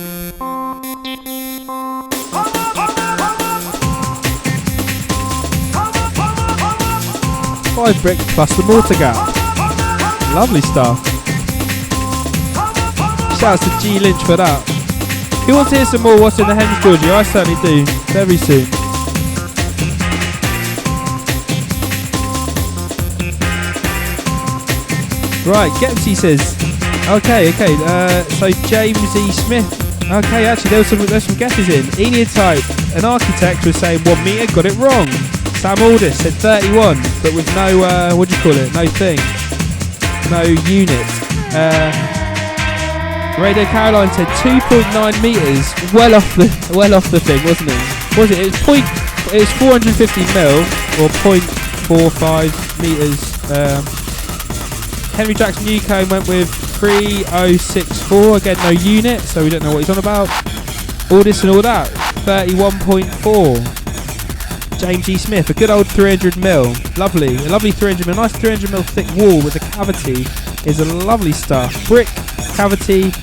5 bricks plus the mortar gap. Lovely stuff. Shouts to G Lynch for that. Who wants to hear some more What's in the Henge, Georgie? I certainly do. Very soon. Right, Gepsy says, okay, so James E. Smith. Okay, actually, there's some guesses in. Eniotype, an architect, was saying 1 metre, got it wrong. Sam Aldis said 31, but with no, what do you call it? No thing. No unit. Radio Caroline said 2.9 metres, well off the thing, wasn't it? Was it? It was 450 mil, or 0.45 metres. Henry Jackson Newcomb went with 3064, again no unit, so we don't know what he's on about. All this and all that, 31.4. James E. Smith, a good old 300 mil, lovely, a lovely 300 mil, nice 300 mil thick wall with a cavity is a lovely stuff. Brick, cavity,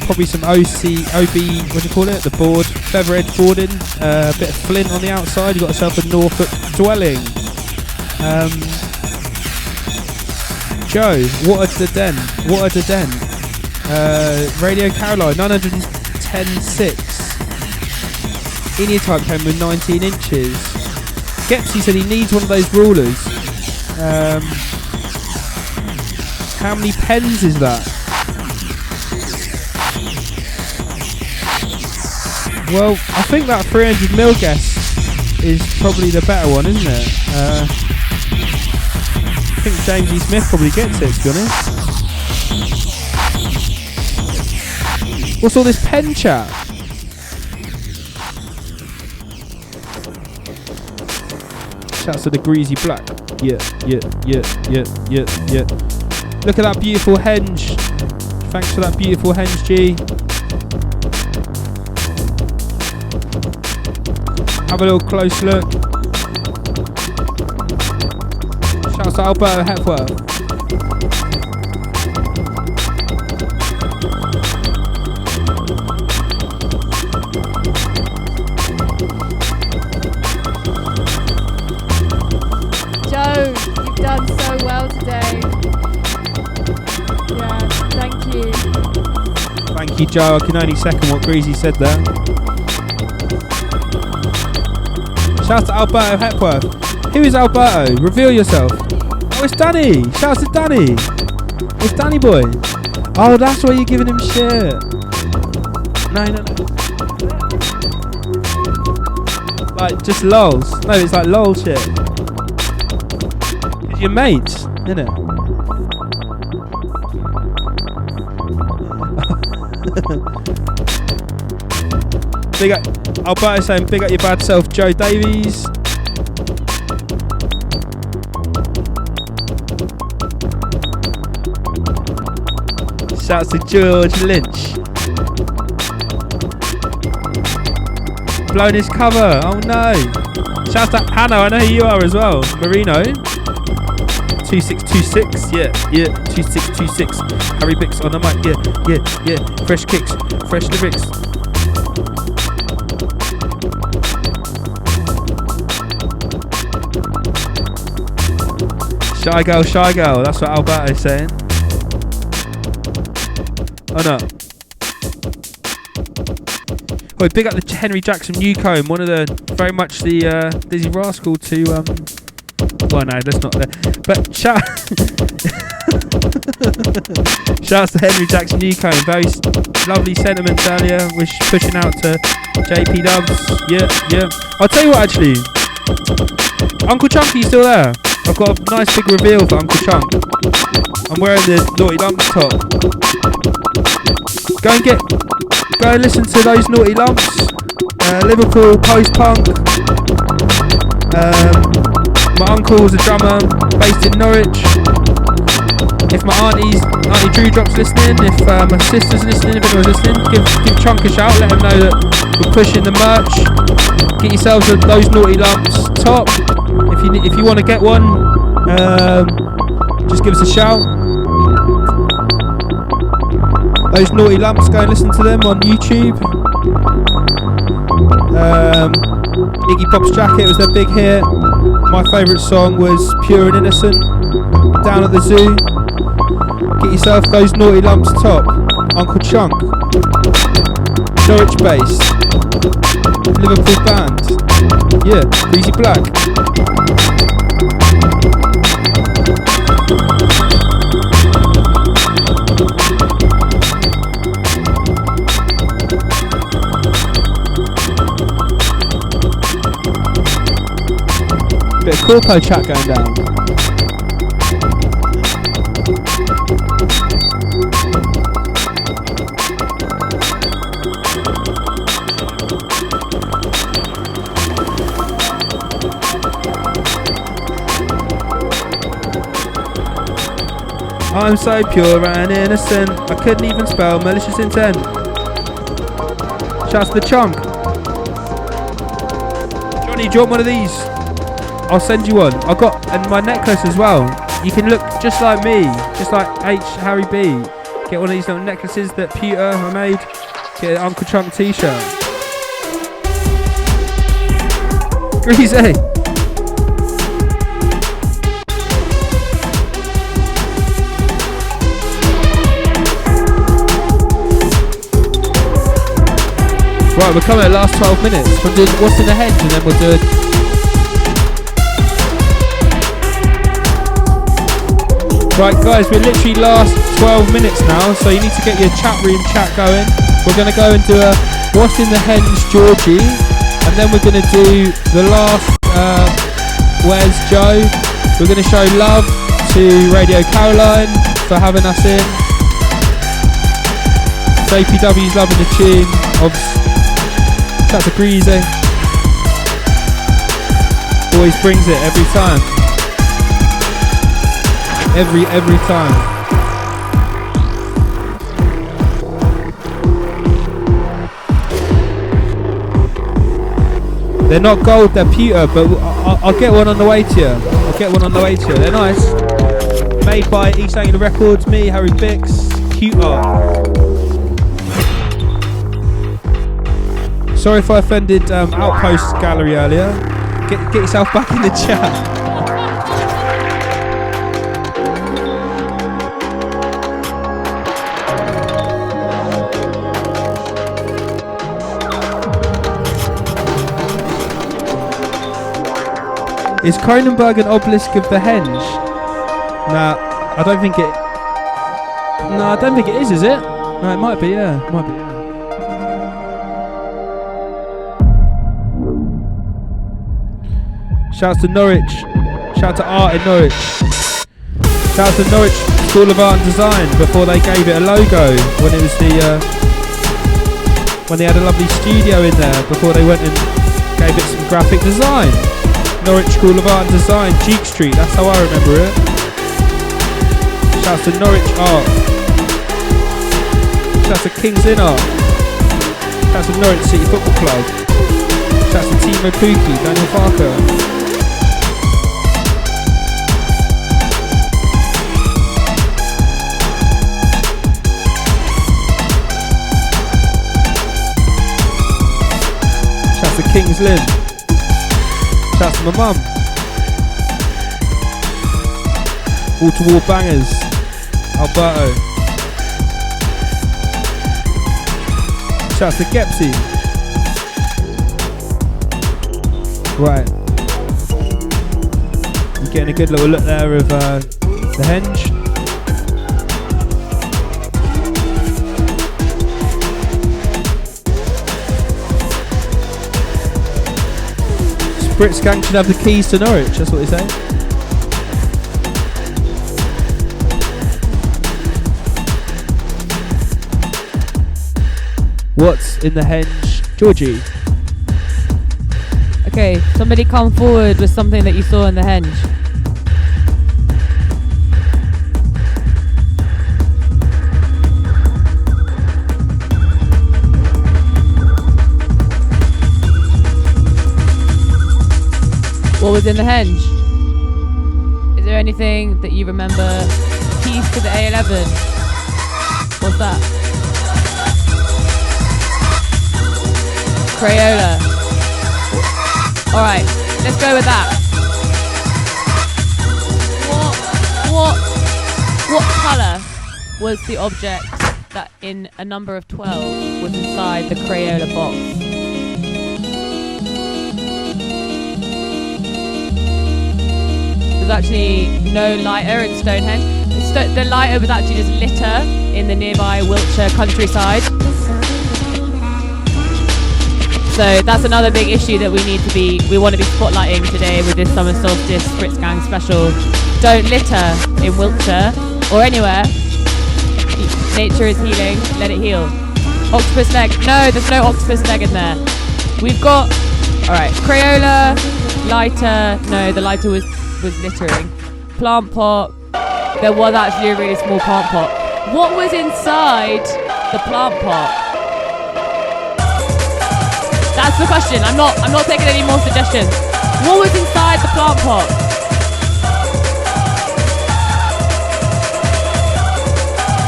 probably some OB, what do you call it, the board, feather edge boarding, a bit of flint on the outside, you've got yourself a Norfolk dwelling. Joe, what a den. Radio Caroline, 910.6. Eniotype came with 19 inches. Gepsy said he needs one of those rulers. How many pens is that? Well, I think that 300ml guess is probably the better one, isn't it? I think James E. Smith probably gets it, to be honest. What's all this pen chat? Shouts to the Greasy Black. Yeah. Look at that beautiful henge. Thanks for that beautiful henge, G. Have a little close look. Shouts to Alberto Hepworth. Joe, you've done so well today. Yeah, thank you. Thank you, Joe. I can only second what Greasy said there. Shouts to Alberto Hepworth. Who is Alberto? Reveal yourself. Oh, it's Danny. Shouts to Danny. It's Danny boy. Oh, that's why you're giving him shit. No. Like, just lols. No, it's like lol shit. It's your mates, isn't it? Big up. Alberto saying big up your bad self, Joe Davies. Shouts to George Lynch. Blown his cover, oh no. Shouts to Hannah, I know who you are as well. Marino. 2626, yeah, 2626. Harry Bix on the mic, yeah. Fresh kicks, fresh lyrics. Shy girl, that's what Alberto's saying. Oh no. Oh, big up the Henry Jackson Newcomb, one of the, very much the Dizzy Rascal to, well no, that's not there. But shouts to Henry Jackson Newcomb, very lovely sentiments earlier, was pushing out to JP Dubs, yeah. I'll tell you what actually, Uncle Chunky's still there. I've got a nice big reveal for Uncle Chunk. I'm wearing the Naughty Lumps top. Go and listen to those Naughty Lumps. Liverpool post-punk. My uncle's a drummer based in Norwich. If my Auntie Drew Drop's listening, if my sister's listening, if anyone's listening, give Chunk a shout, let him know that we're pushing the merch. Get yourselves those Naughty Lumps top. If you want to get one, just give us a shout. Those Naughty Lumps, go and listen to them on YouTube. Iggy Pop's Jacket was their big hit. My favourite song was Pure and Innocent, Down at the Zoo. Get yourself those Naughty Lumps top. Uncle Chunk, Norwich based, Liverpool band, yeah, Greasy Black. Bit of corpo chat going down. I'm so pure and innocent, I couldn't even spell malicious intent. Shouts to the Chunk. Johnny, do you want one of these? I'll send you one. I've got and my necklace as well. You can look just like me, just like Harry B. Get one of these little necklaces that Peter I made. Get an Uncle Chunk t-shirt. Greasy. Right, we're coming at the last 12 minutes. We'll do what's in the henge and then we'll do it. Right guys, we're literally last 12 minutes now, so you need to get your chat room chat going. We're going to go and do a What's in the Henge Georgie, and then we're going to do the last Where's Joe. We're going to show love to Radio Caroline for having us in. JPW's loving the tune. That's a breezy. Always brings it every time. Every time. They're not gold, they're pewter, but I'll get one on the way to you. They're nice. Made by East Anglia Records, me, Harry Bix, pewter. Sorry if I offended Outpost Gallery earlier. Get yourself back in the chat. Is Cronenberg an obelisk of the Henge? Nah, I don't think it. No, I don't think it is it? No, it might be. Yeah, it might be. Shouts to Norwich. Shout to Art in Norwich. Shouts to Norwich School of Art and Design before they gave it a logo when it was when they had a lovely studio in there before they went and gave it some graphic design. Norwich School of Art and Design, Jeek Street, that's how I remember it. Shouts to Norwich Art. Shouts to King's Inn Art. Shouts to Norwich City Football Club. Shouts to Timo Pukki, Daniel Farker. Shouts to King's Lynn. Shouts to my mum. Wall to wall bangers. Alberto. Shouts to Gepsy. Right. You're getting a good little look there of the Henge. Spritzgang should have the keys to Norwich, that's what they say. What's in the Henge, Georgie? Okay, somebody come forward with something that you saw in the Henge. What was in the Henge? Is there anything that you remember? Keys to the A11. What's that? Crayola. Alright, let's go with that. What colour was the object that in a number of 12 was inside the Crayola box? There's actually no lighter in Stonehenge. The lighter was actually just litter in the nearby Wiltshire countryside. So that's another big issue that we want to be spotlighting today with this Summer Solstice Spritzgang special. Don't litter in Wiltshire or anywhere. Nature is healing, let it heal. Octopus leg, no, there's no octopus leg in there. We've got, alright, Crayola, lighter, no, the lighter was littering. Plant pot, there was actually a really small plant pot. What was inside the plant pot? That's the question. I'm not taking any more suggestions. What was inside the plant pot?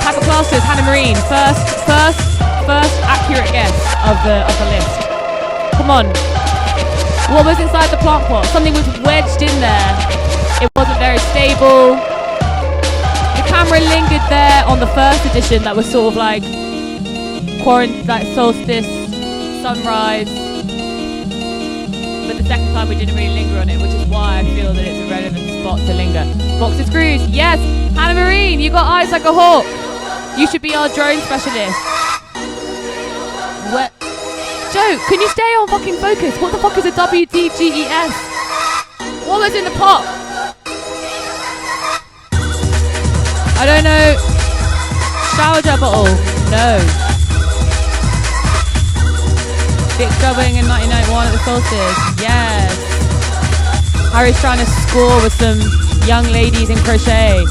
Pack of plasters, Hannah Marine. First accurate guess of the list. Come on. What was inside the plant pot? Something was wedged in there. It wasn't very stable. The camera lingered there on the first edition that was sort of like solstice, sunrise. But the second time we didn't really linger on it, which is why I feel that it's a relevant spot to linger. Box of screws. Yes. Hannah Marine, you got eyes like a hawk. You should be our drone specialist. What? Joe, can you stay on fucking focus? What the fuck is a WDGES? What was in the pot? I don't know. Shower gel bottle. No. Big dubbing in 1991 at the Solstice. Yes. Harry's trying to score with some young ladies in crochet.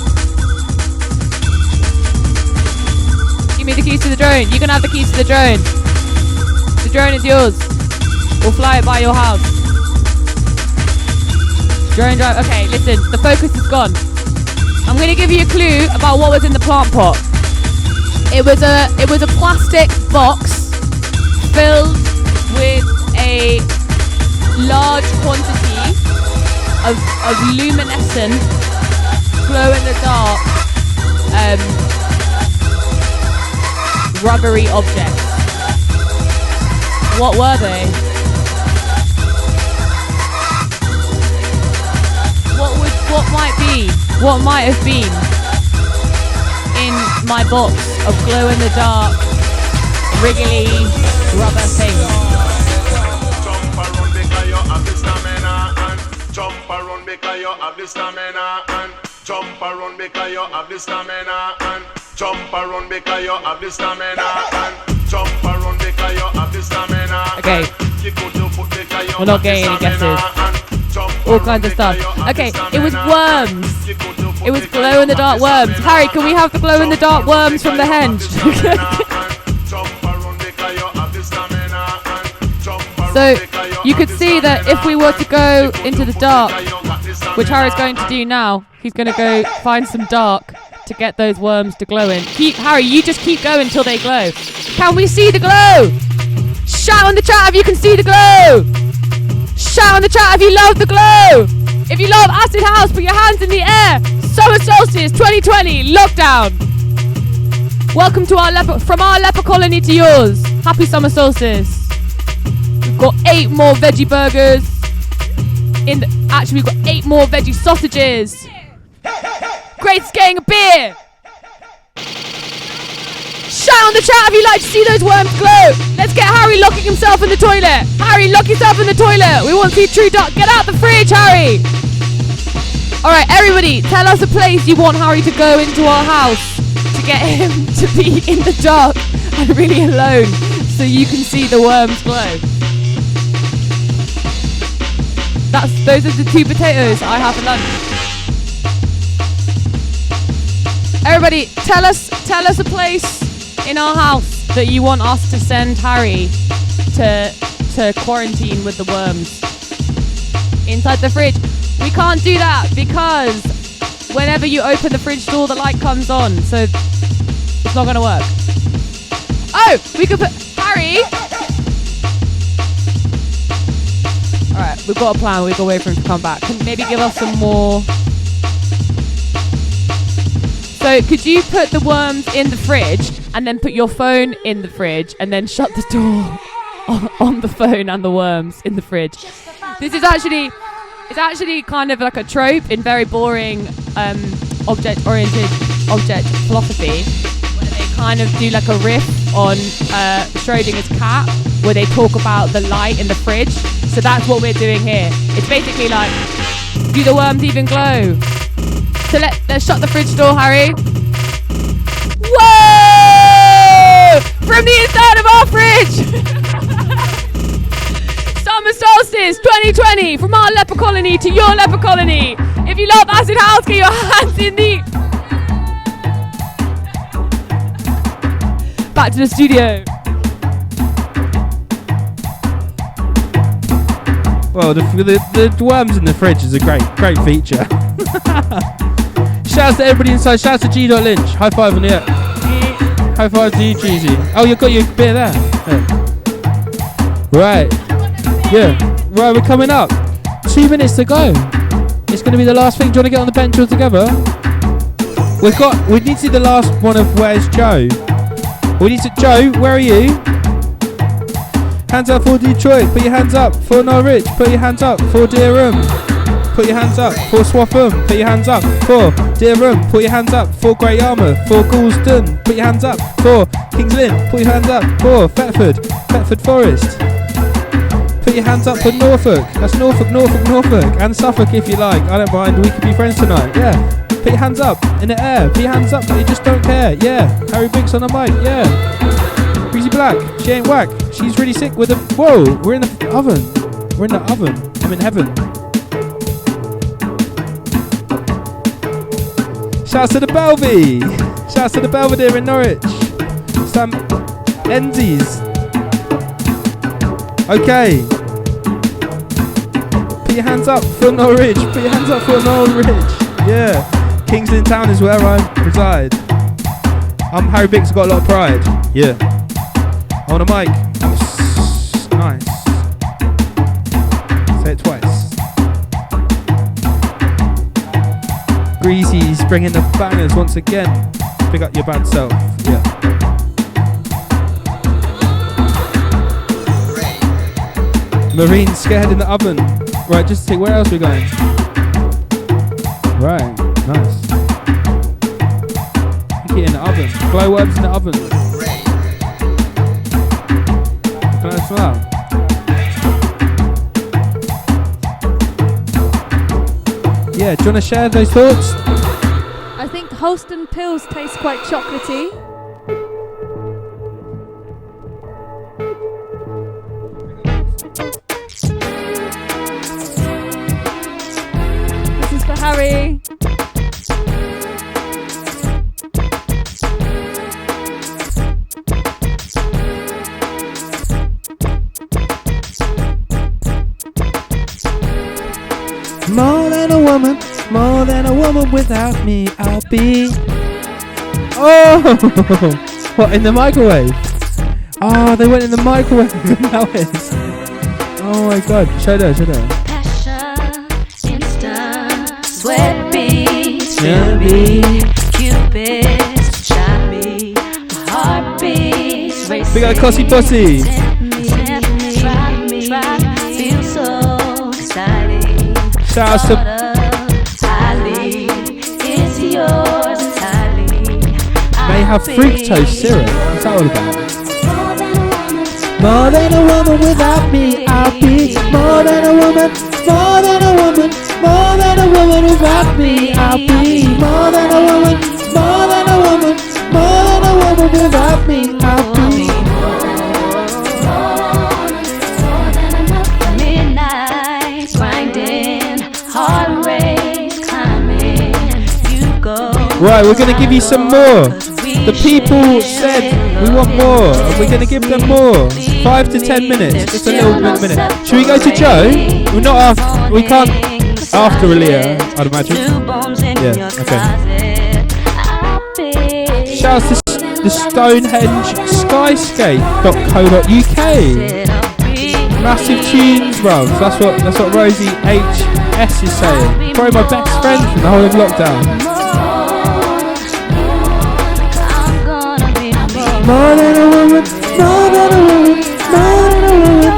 Give me the keys to the drone. You can have the keys to the drone. The drone is yours. We'll fly it by your house. Drone drive. Okay, listen. The focus is gone. I'm going to give you a clue about what was in the plant pot. It was a plastic box filled with a large quantity of luminescent, glow-in-the-dark, rubbery objects. What were they? What might have been in my box of glow-in-the-dark, wriggly rubber things? Jump around because you have the stamina and jump around because you have the stamina and jump around because you have the stamina and jump around because you have the stamina and jump around because you have the stamina. Okay. We're not getting any guesses. All kinds of stuff. Okay, it was worms. It was glow-in-the-dark worms. Harry, can we have the glow-in-the-dark worms from the Henge? So you could see that if we were to go into the dark, which Harry's going to do now, he's going to go find some dark to get those worms to glow in. Harry, you just keep going until they glow. Can we see the glow? Shout in the chat if you can see the glow. Shout in the chat if you love the glow. If you love Acid House, put your hands in the air. Summer Solstice 2020 lockdown. Welcome to from our leper colony to yours. Happy Summer Solstice. We've got 8 more veggie burgers. Actually, we've got 8 more veggie sausages. Great's getting a beer. Shout in the chat if you'd like to see those worms glow. Let's get Harry locking himself in the toilet. Harry, lock yourself in the toilet. We want to see true dark. Get out the fridge, Harry. All right, everybody, tell us a place you want Harry to go into our house to get him to be in the dark and really alone so you can see the worms glow. Those are the 2 potatoes I have for lunch. Everybody, tell us a place in our house that you want us to send Harry to quarantine with the worms inside the fridge. We can't do that because whenever you open the fridge door, the light comes on, so it's not gonna work. Oh, we could put Harry. All right, we've got a plan. We've got to wait for him to come back. Can maybe give us some more. So could you put the worms in the fridge and then put your phone in the fridge and then shut the door on the phone and the worms in the fridge? This is actually kind of like a trope in very boring object-oriented object philosophy, where they kind of do like a riff on Schrodinger's cat, where they talk about the light in the fridge. So that's what we're doing here. It's basically like, do the worms even glow? So let's shut the fridge door, Harry. Whoa! From the inside of our fridge! Summer Solstice 2020, from our leper colony to your leper colony. If you love Acid House, get your hands in the... Back to the studio. Well, the worms in the fridge is a great feature. Shouts to everybody inside. Shouts to G.Lynch. High five on the air. High five to you, Cheesy. Oh, you've got your beer there. Yeah. Right. Yeah. Right, we're coming up. 2 minutes to go. It's going to be the last thing. Do you want to get on the bench all together? We need to see the last one of Where's Joe? Joe, where are you? Hands up for Detroit. Put your hands up for Norwich. Put your hands up for Durham. put your hands up. For Swaffham, put your hands up. For Deerham, put your hands up. For Great Yarmouth, for Goulston, put your hands up. For Kings Lynn, put your hands up. For Thetford Forest. Put your hands up for Norfolk. That's Norfolk, and Suffolk if you like. I don't mind. We could be friends tonight. Yeah. Put your hands up in the air. Put your hands up, but you just don't care. Yeah. Harry Binks on the mic. Yeah. Breezy Black. She ain't whack. She's really sick with a. Whoa. We're in the oven. We're in the oven. I'm in heaven. Shouts to the Belvy. Shouts to the Belvedere in Norwich. Sam Enzies. Okay. Put your hands up for Norwich. Put your hands up for Norwich. Yeah. Kingston Town is where I reside. I'm Harry Binks, got a lot of pride. Yeah. On the mic. Nice. Say it twice. Greasy's bringing the bangers once again. Pick up your bad self. Yeah. Marine scared in the oven. Right, just to see where else we're going. Right, nice. Pinky in the oven. Glowworms in the oven. Can I smell? Yeah, do you want to share those thoughts? I think Holston Pills taste quite chocolatey. This is for Harry. More than a woman without me, I'll be. Oh, what, in the microwave? Oh, they went in the microwave. Now it's. Oh my god, show that. Passion, instant, sweat beats, feel me, Cupid's shot me, my heart beats, racing. We got a Cossy Bossy. Feel so exciting. Shout out to. May have fructose syrup. What's that all about? More than a woman without me, I'll be. More than a woman, more than a woman, more than a woman without me, I'll be. More than a woman, more than a woman, more than a woman without me, I'll be. Midnight grinding, heart race climbing. You go. Right, we're gonna give you some more. The people said we want more, and we're going to give them more. 5 to 10 minutes, just a little minute. Should we go to Joe? We're not after. We can't after Aaliyah, I'd imagine. Yeah. Okay. Shouts to the Stonehenge Skyscape.co.uk. Massive tunes, bruv. That's what Rosie HS is saying. Probably my best friend from the whole of lockdown. More than a woman, more than a woman, more than a woman.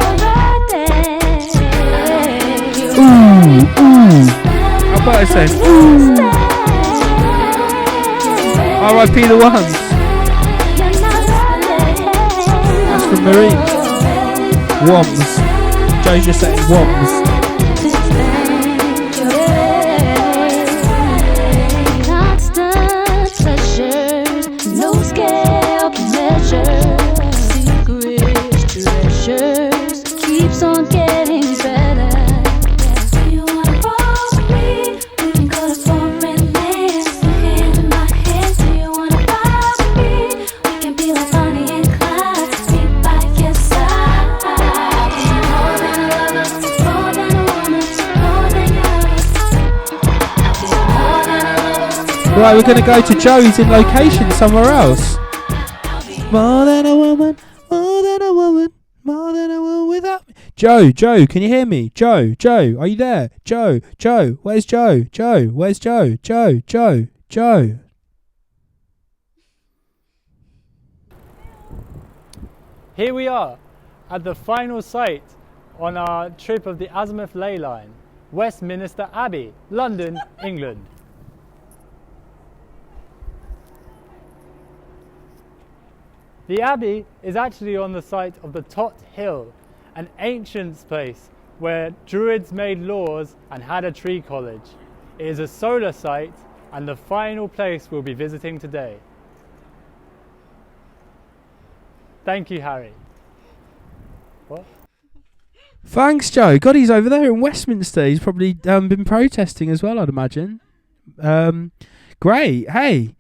Ooh. How about I say, ooh. R.I.P. the ones. That's from Marie. Woms. Joe's just saying woms. Right, we're going to go to Joe. He's in location somewhere else. More than a woman, more than a woman, more than a woman without me. Joe, can you hear me? Joe, are you there? Joe, where's Joe? Where's Joe? Here we are at the final site on our trip of the Azimuth ley line. Westminster Abbey, London, England. The Abbey is actually on the site of the Tot Hill, an ancient place where Druids made laws and had a tree college. It is a solar site and the final place we'll be visiting today. Thank you, Harry. What? Thanks, Joe. God, he's over there in Westminster. He's probably been protesting as well, I'd imagine. Great. Hey,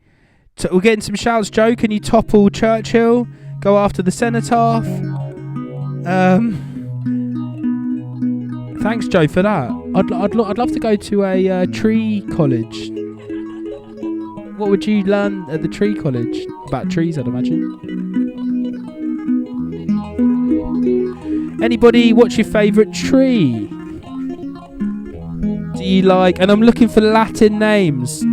we're getting some shouts. Joe, can you topple Churchill? Go after the cenotaph. Thanks, Joe, for that. I'd love to go to a tree college. What would you learn at the tree college? About trees, I'd imagine. Anybody, what's your favourite tree? Do you like... And I'm looking for Latin names.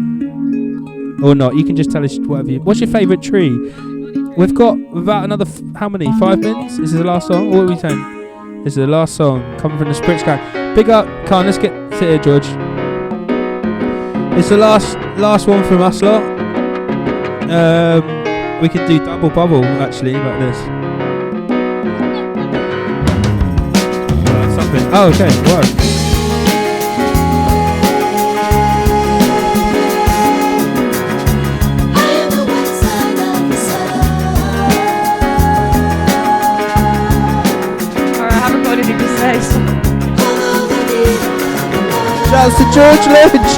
Or not, you can just tell us whatever you... What's your favourite tree? We've got about another... how many? 5 minutes? This is the last song? What are we saying? This is the last song, coming from the Spritzgang. Big up, come on, let's sit here, George. It's the last one from us lot. We could do double bubble, actually, like this. Oh, okay, right. Alright, I haven't got anything to say. Shouts to George Lynch.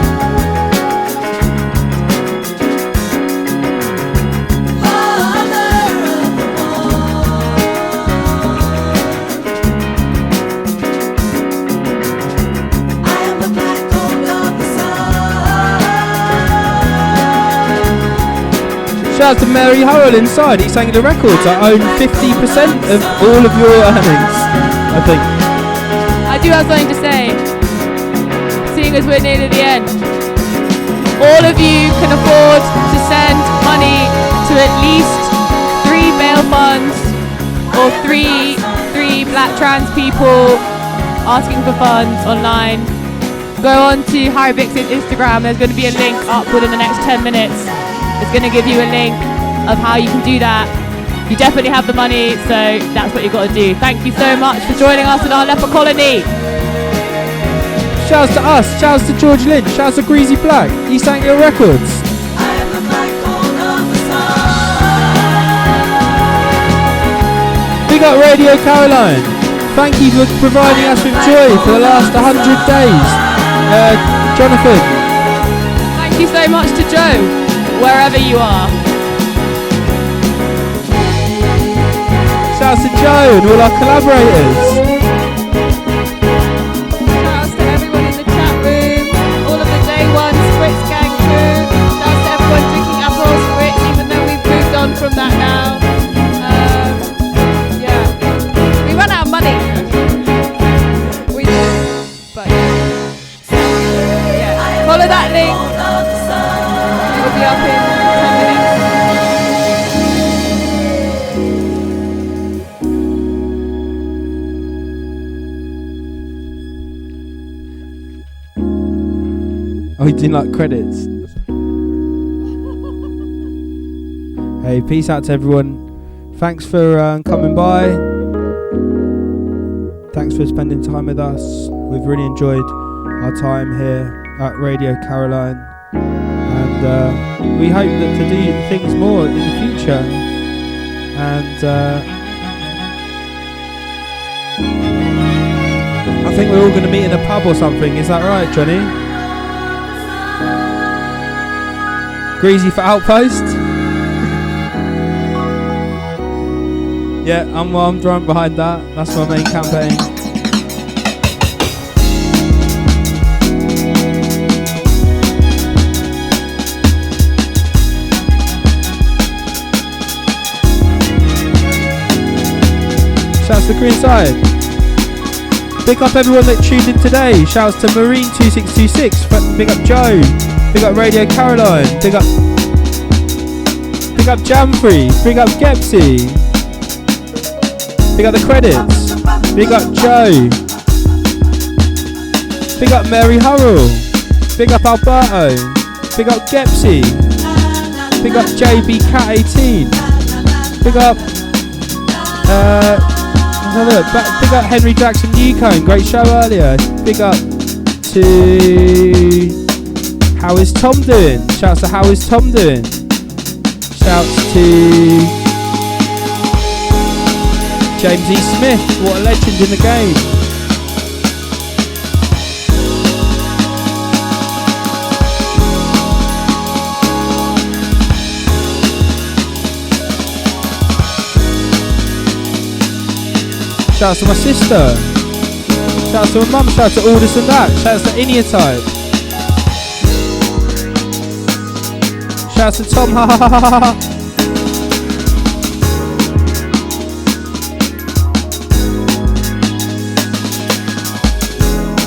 Shouts to Mary Howell inside. He's sang the records. I own 50% of all of your earnings, I think. I do have something to say, seeing as we're near the end. All of you can afford to send money to at least 3 bail funds or three black trans people asking for funds online. Go on to Harry Bix's Instagram. There's going to be a link up within the next 10 minutes. It's going to give you a link of how you can do that. You definitely have the money, so that's what you've got to do. Thank you so much for joining us in our leper colony. Shouts to us, shouts to George Lynch, shouts to Greasy Black. He sang your records. Big up Radio Caroline. Thank you for providing us with joy for the last 100 days. Jonathan. Thank you so much to Joe, wherever you are. Shouts to Joe and all our collaborators. Shouts to everyone in the chat room, all of the day one Spritzgang crew. Shouts to everyone drinking Aperol Spritz, even though we've moved on from that now. Yeah, we run out of money. We do, but yeah. Follow that link. It'll be up in 10 minutes. Oh, he didn't like credits. Hey, peace out to everyone. Thanks for coming by. Thanks for spending time with us. We've really enjoyed our time here at Radio Caroline. And we hope that to do things more in the future. And I think we're all going to meet in a pub or something. Is that right, Johnny? Greasy for Outpost. Yeah, I'm drunk behind that. That's my main campaign. Shouts to Greenside. Big up everyone that tuned in today. Shouts to Marine2626. Big up Joe. Big up Radio Caroline. Big up Jamfrey. Big up Gepsy. Big up the credits. Big up Joe. Big up Mary Hurrell. Big up Alberto. Big up Gepsy. Big up JB Cat 18. Big up big up Henry Jackson Newcomb. Great show earlier. Big up to how is Tom doing? Shouts to how is Tom doing? Shouts to James E. Smith. What a legend in the game. Shouts to my sister. Shouts to my mum. Shouts to all this and that. Shouts to Iniotype. Shouts to Tom. Ha ha ha ha ha.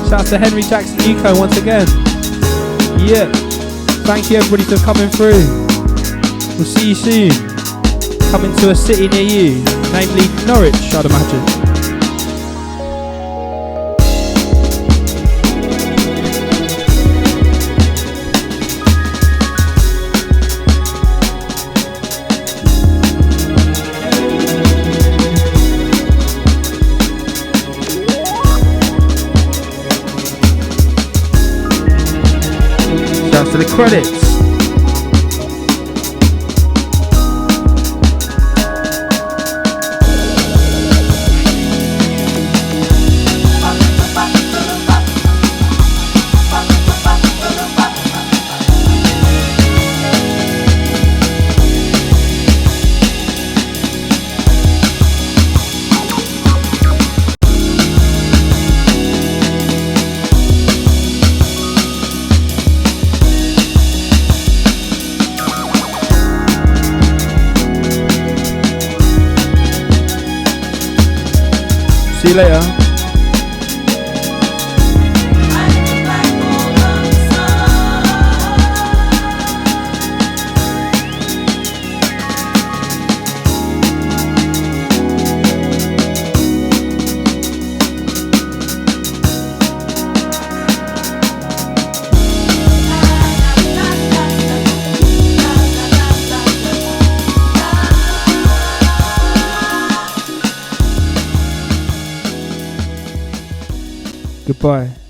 Shouts to Henry Jackson Newcomb once again. Yeah. Thank you everybody for coming through. We'll see you soon. Coming to a city near you, namely Norwich, I'd imagine. To the credits. See you later. Goodbye.